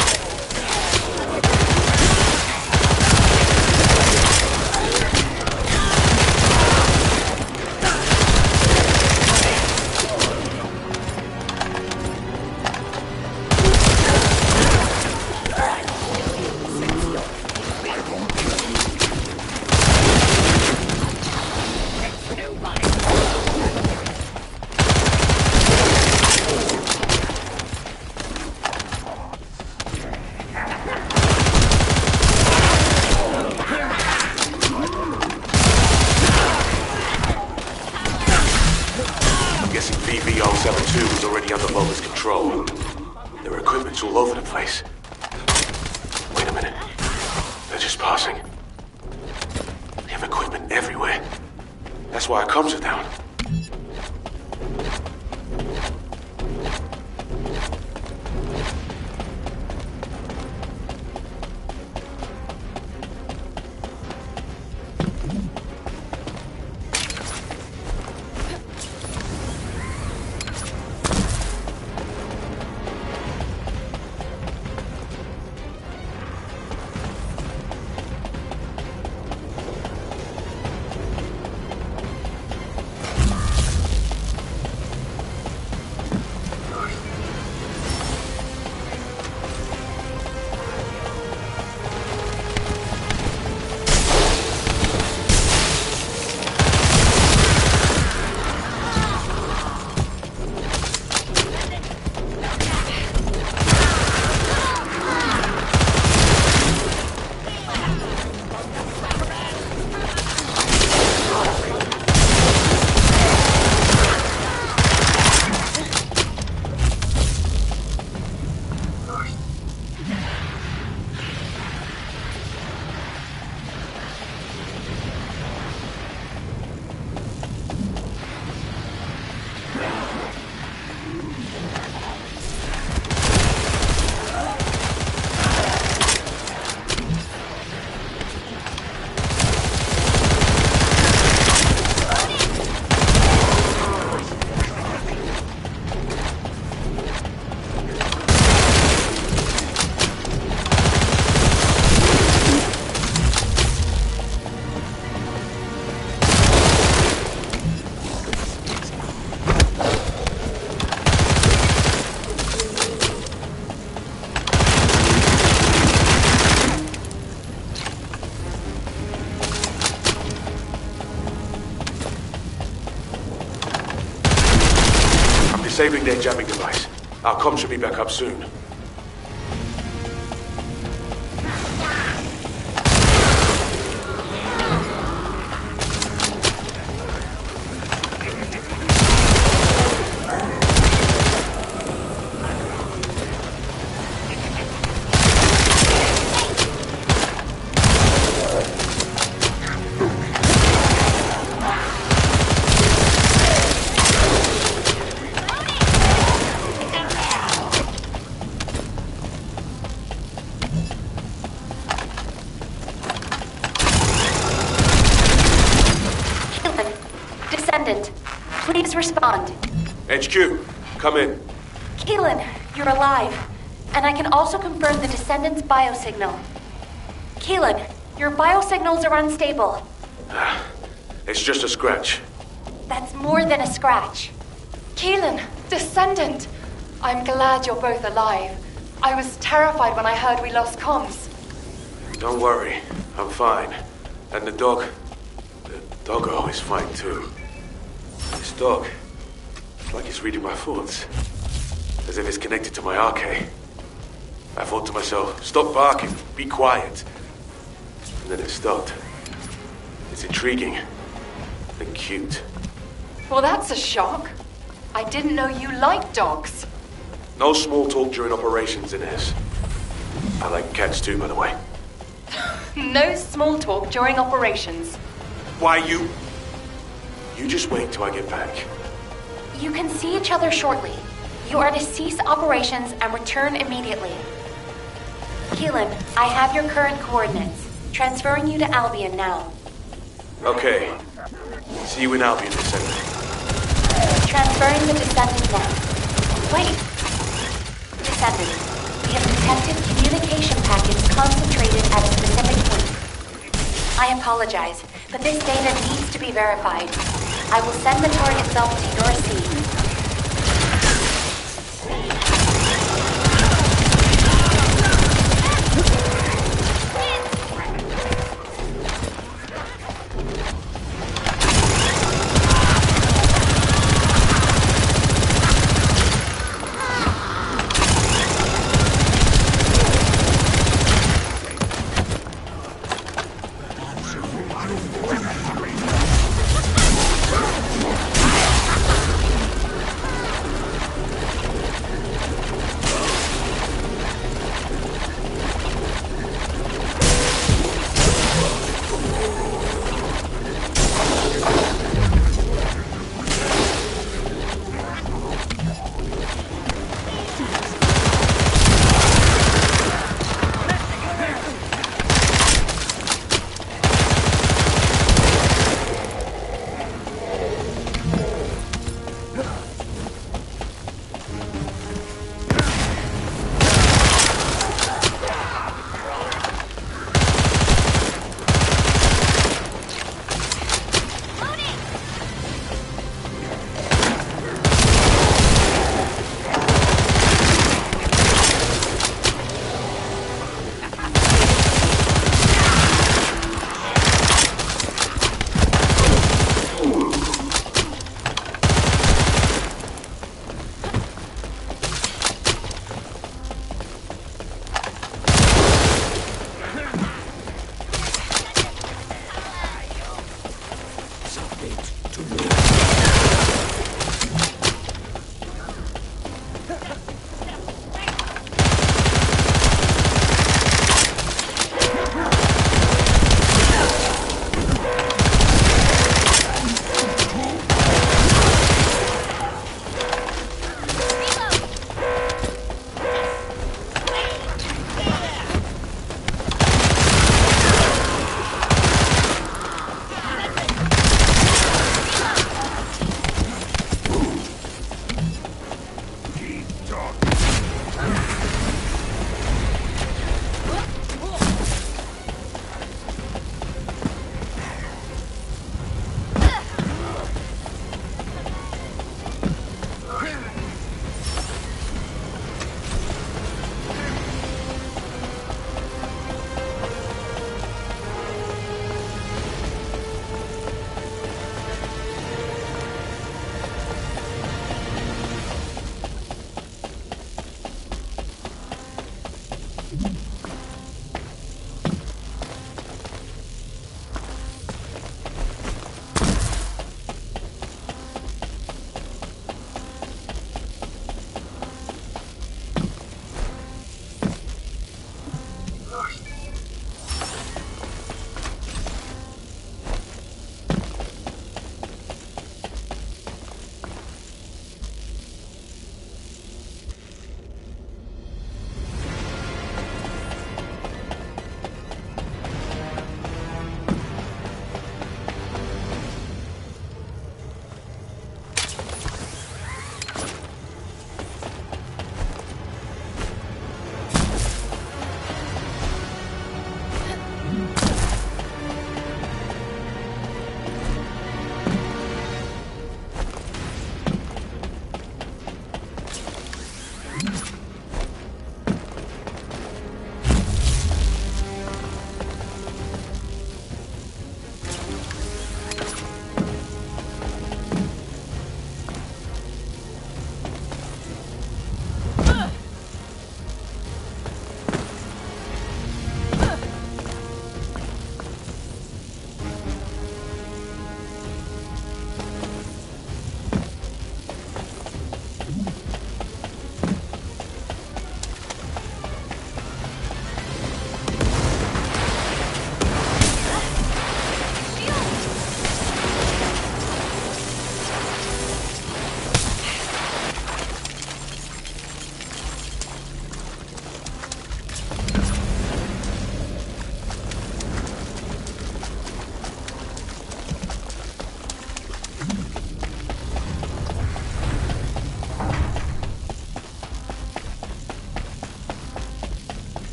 All over the place. Wait a minute. They're just passing. They have equipment everywhere. That's why our comms are down. Disabling their jamming device. Our comm should be back up soon. Please respond. HQ, come in. Keelan, you're alive. And I can also confirm the Descendant's biosignal. Keelan, your biosignals are unstable. It's just a scratch. That's more than a scratch. Keelan, Descendant! I'm glad you're both alive. I was terrified when I heard we lost comms. Don't worry, I'm fine. And the doggo is fine too. This dog, it's like it's reading my thoughts. As if it's connected to my arcade. I thought to myself, stop barking, be quiet. And then it stopped. It's intriguing and cute. Well, that's a shock. I didn't know you liked dogs. No small talk during operations, Inez. I like cats too, by the way. No small talk during operations. Why you... You just wait till I get back. You can see each other shortly. You are to cease operations and return immediately. Keelan, I have your current coordinates. Transferring you to Albion now. Okay. See you in Albion, Descendant. Transferring the Descendant now. Wait. Descendant, we have detected communication packets concentrated at a specific point. I apologize, but this data needs to be verified. I will send the target self to your seed.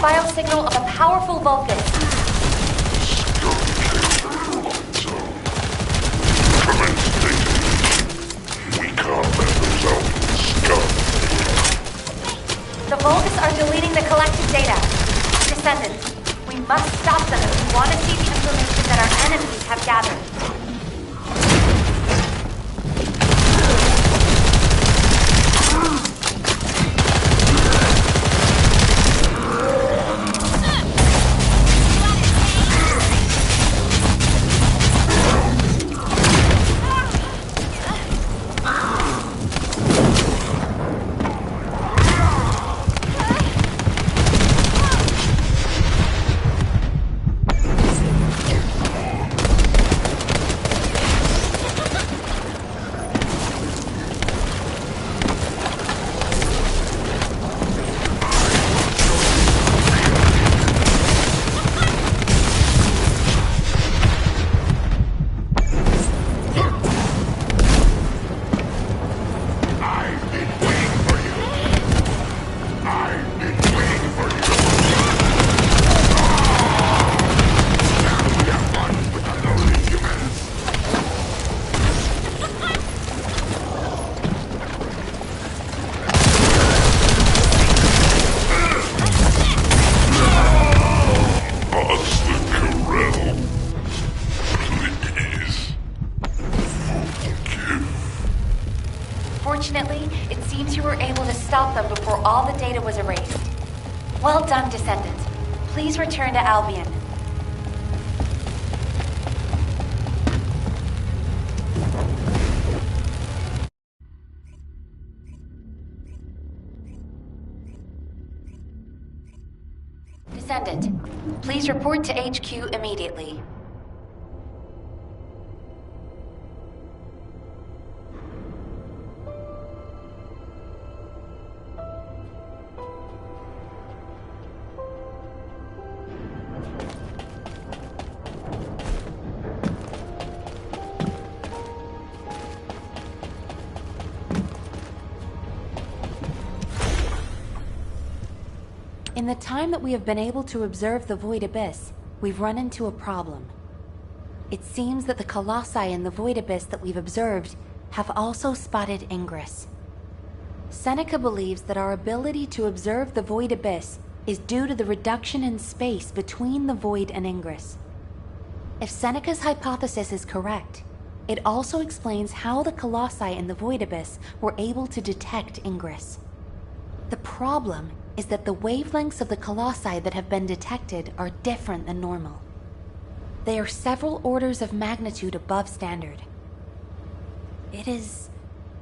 biosignal of a powerful Vulcan. We can't let those out, scum. The Vulgus are deleting the collected data. Descendants, we must stop them if we want to see the information that our enemies have gathered. Fortunately, it seems you were able to stop them before all the data was erased. Well done, Descendant. Please return to Albion. Descendant, please report to HQ immediately. In the time that we have been able to observe the Void Abyss, we've run into a problem. It seems that the Colossi in the Void Abyss that we've observed have also spotted Ingress. Seneca believes that our ability to observe the Void Abyss is due to the reduction in space between the Void and Ingress. If Seneca's hypothesis is correct, it also explains how the Colossi in the Void Abyss were able to detect Ingress. The problem is that the wavelengths of the Colossi that have been detected are different than normal. They are several orders of magnitude above standard. It is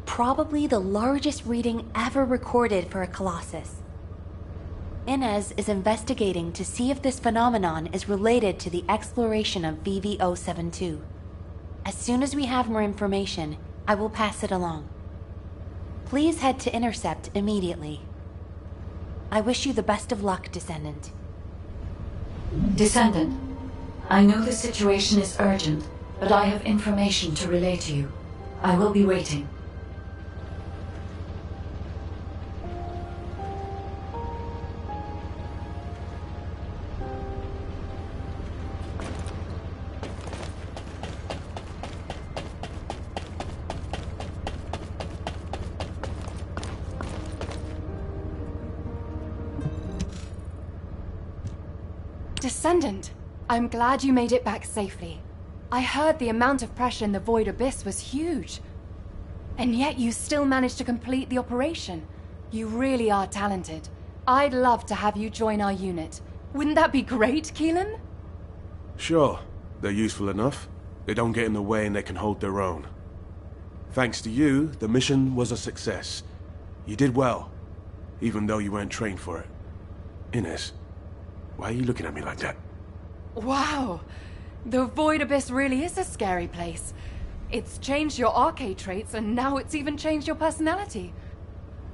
probably the largest reading ever recorded for a Colossus. Inez is investigating to see if this phenomenon is related to the exploration of VV-072. As soon as we have more information, I will pass it along. Please head to Intercept immediately. I wish you the best of luck, Descendant. Descendant, I know the situation is urgent, but I have information to relay to you. I will be waiting. Descendant, I'm glad you made it back safely. I heard the amount of pressure in the Void Abyss was huge. And yet you still managed to complete the operation. You really are talented. I'd love to have you join our unit. Wouldn't that be great, Keelan? Sure. They're useful enough. They don't get in the way and they can hold their own. Thanks to you, the mission was a success. You did well, even though you weren't trained for it. Inez, why are you looking at me like that? Wow! The Void Abyss really is a scary place. It's changed your arcade traits, and now it's even changed your personality.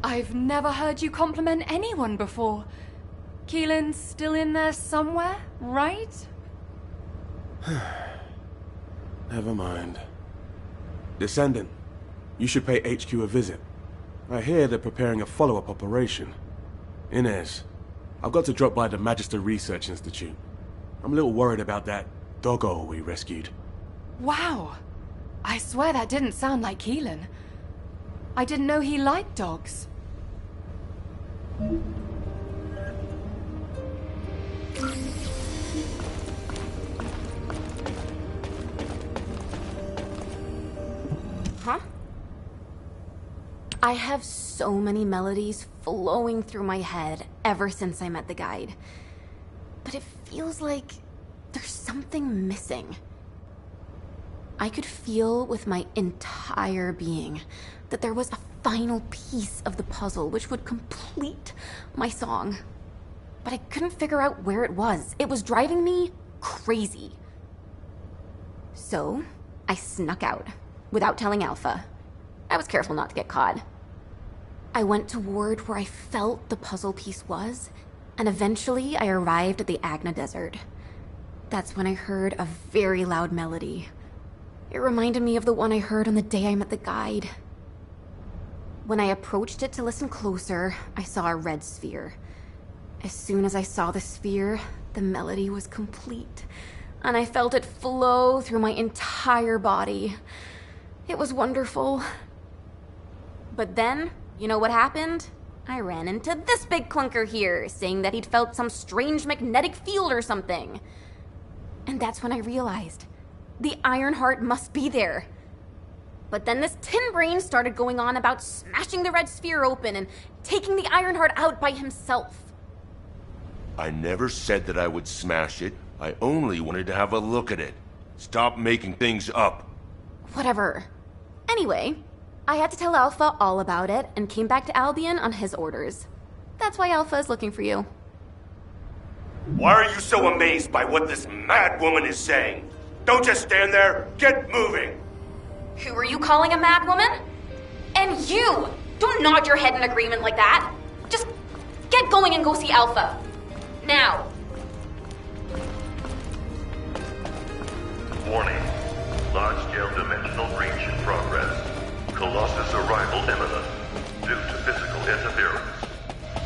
I've never heard you compliment anyone before. Keelan's still in there somewhere, right? Never mind. Descendant, you should pay HQ a visit. I hear they're preparing a follow-up operation. Inez, I've got to drop by the Magister Research Institute. I'm a little worried about that doggo we rescued. Wow. I swear that didn't sound like Keelan. I didn't know he liked dogs. Huh? I have so many melodies flowing through my head ever since I met the guide. But it feels like there's something missing. I could feel with my entire being that there was a final piece of the puzzle which would complete my song. But I couldn't figure out where it was. It was driving me crazy. So, I snuck out, without telling Alpha. I was careful not to get caught. I went toward where I felt the puzzle piece was, and eventually I arrived at the Agna Desert. That's when I heard a very loud melody. It reminded me of the one I heard on the day I met the guide. When I approached it to listen closer, I saw a red sphere. As soon as I saw the sphere, the melody was complete, and I felt it flow through my entire body. It was wonderful. But then, you know what happened? I ran into this big clunker here, saying that he'd felt some strange magnetic field or something. And that's when I realized the Ironheart must be there. But then this tin brain started going on about smashing the red sphere open and taking the Ironheart out by himself. I never said that I would smash it. I only wanted to have a look at it. Stop making things up. Whatever. Anyway, I had to tell Alpha all about it and came back to Albion on his orders. That's why Alpha is looking for you. Why are you so amazed by what this mad woman is saying? Don't just stand there. Get moving. Who are you calling a mad woman? And you! Don't nod your head in agreement like that. Just get going and go see Alpha. Now. Warning. Large-scale dimensional breach in progress. Colossus arrival imminent. Due to physical interference.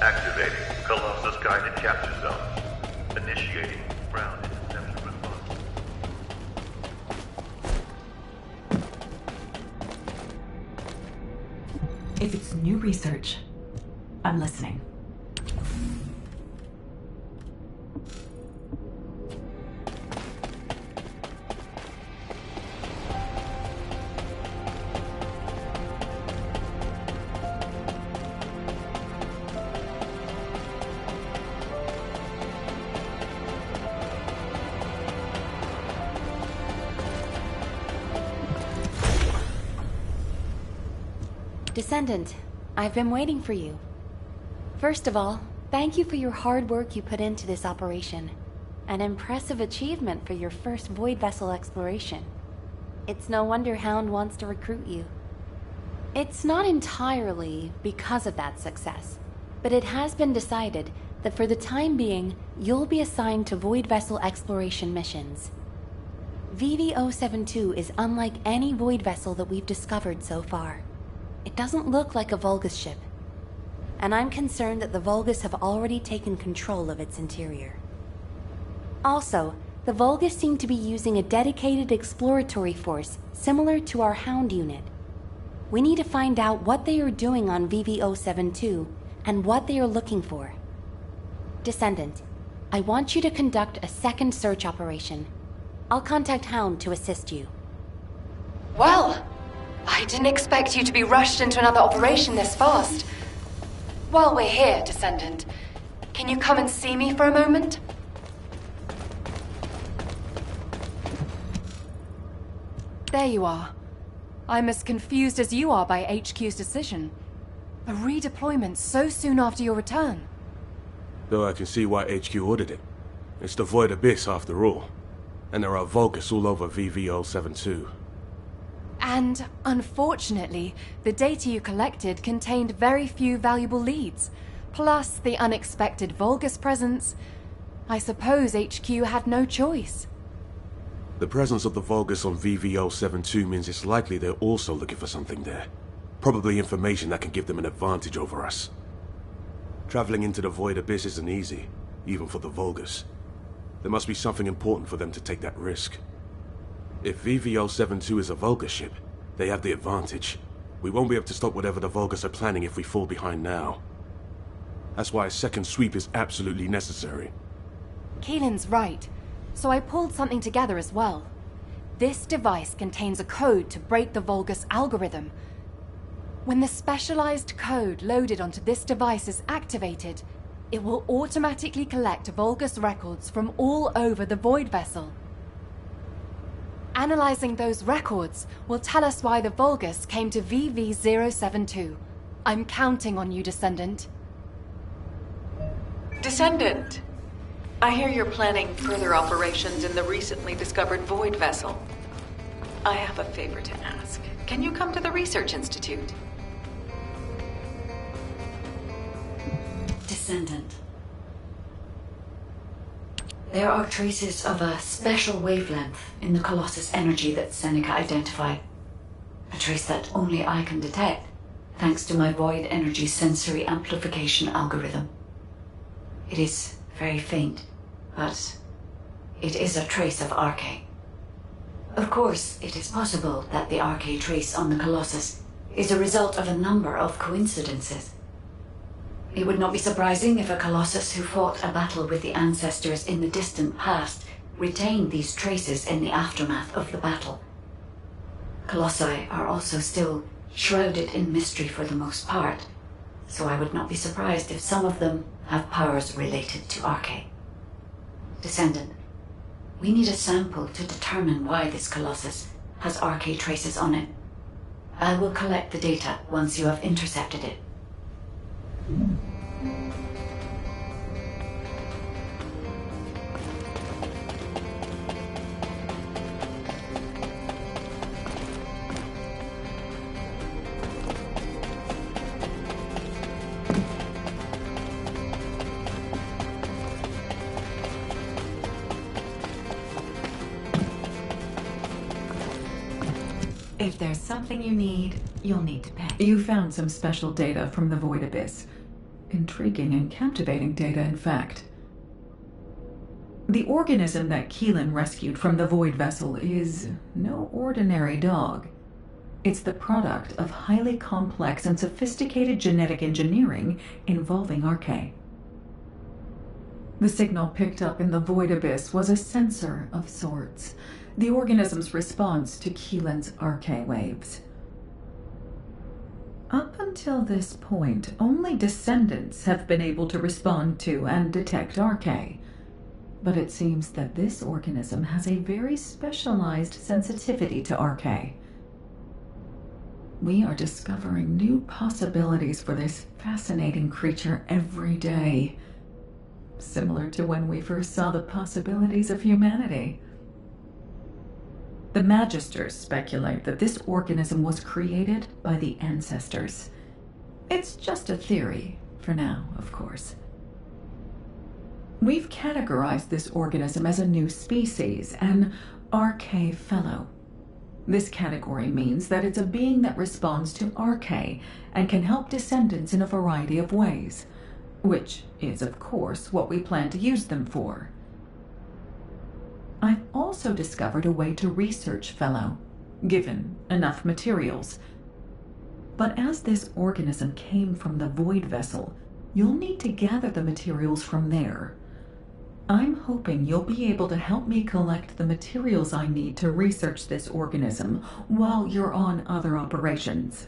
Activating Colossus guided capture zone. Initiating ground interception response. If it's new research, I'm listening. Descendant, I've been waiting for you. First of all, thank you for your hard work you put into this operation. An impressive achievement for your first void vessel exploration. It's no wonder Hound wants to recruit you. It's not entirely because of that success, but it has been decided that for the time being, you'll be assigned to void vessel exploration missions. VV-072 is unlike any void vessel that we've discovered so far. It doesn't look like a Vulgus ship, and I'm concerned that the Vulgus have already taken control of its interior. Also, the Vulgus seem to be using a dedicated exploratory force similar to our Hound unit. We need to find out what they are doing on VV-072 and what they are looking for. Descendant, I want you to conduct a second search operation. I'll contact Hound to assist you. Well, I didn't expect you to be rushed into another operation this fast. While we're here, Descendant, can you come and see me for a moment? There you are. I'm as confused as you are by HQ's decision. A redeployment so soon after your return. Though I can see why HQ ordered it. It's the Void Abyss after all. And there are Vulgus all over VV-072. And, unfortunately, the data you collected contained very few valuable leads. Plus the unexpected Vulgus presence. I suppose HQ had no choice. The presence of the Vulgus on VV-072 means it's likely they're also looking for something there. Probably information that can give them an advantage over us. Traveling into the Void Abyss isn't easy, even for the Vulgus. There must be something important for them to take that risk. If VVO-72 is a Vulgus ship, they have the advantage. We won't be able to stop whatever the Vulgus are planning if we fall behind now. That's why a second sweep is absolutely necessary. Keelan's right. So I pulled something together as well. This device contains a code to break the Vulgus algorithm. When the specialized code loaded onto this device is activated, it will automatically collect Vulgus records from all over the Void Vessel. Analyzing those records will tell us why the Vulgus came to VV-072. I'm counting on you, Descendant. Descendant, I hear you're planning further operations in the recently discovered Void Vessel. I have a favor to ask. Can you come to the Research Institute? Descendant. There are traces of a special wavelength in the Colossus energy that Seneca identified. A trace that only I can detect, thanks to my void energy sensory amplification algorithm. It is very faint, but it is a trace of Arche. Of course, it is possible that the Arche trace on the Colossus is a result of a number of coincidences. It would not be surprising if a Colossus who fought a battle with the ancestors in the distant past retained these traces in the aftermath of the battle. Colossi are also still shrouded in mystery for the most part, so I would not be surprised if some of them have powers related to Arche. Descendant, we need a sample to determine why this Colossus has Arche traces on it. I will collect the data once you have intercepted it. If there's something you need, you'll need to pay. You found some special data from the Void Abyss. Intriguing and captivating data, in fact. The organism that Keelan rescued from the Void Vessel is no ordinary dog. It's the product of highly complex and sophisticated genetic engineering involving Arche. The signal picked up in the Void Abyss was a sensor of sorts, the organism's response to Keelan's Arche waves. Up until this point, only Descendants have been able to respond to and detect Arche. But it seems that this organism has a very specialized sensitivity to Arche. We are discovering new possibilities for this fascinating creature every day. Similar to when we first saw the possibilities of humanity. The Magisters speculate that this organism was created by the ancestors. It's just a theory, for now, of course. We've categorized this organism as a new species, an Arche Fellow. This category means that it's a being that responds to Arche and can help Descendants in a variety of ways, which is, of course, what we plan to use them for. I've also discovered a way to research Fellow, given enough materials. But as this organism came from the Void Vessel, you'll need to gather the materials from there. I'm hoping you'll be able to help me collect the materials I need to research this organism while you're on other operations.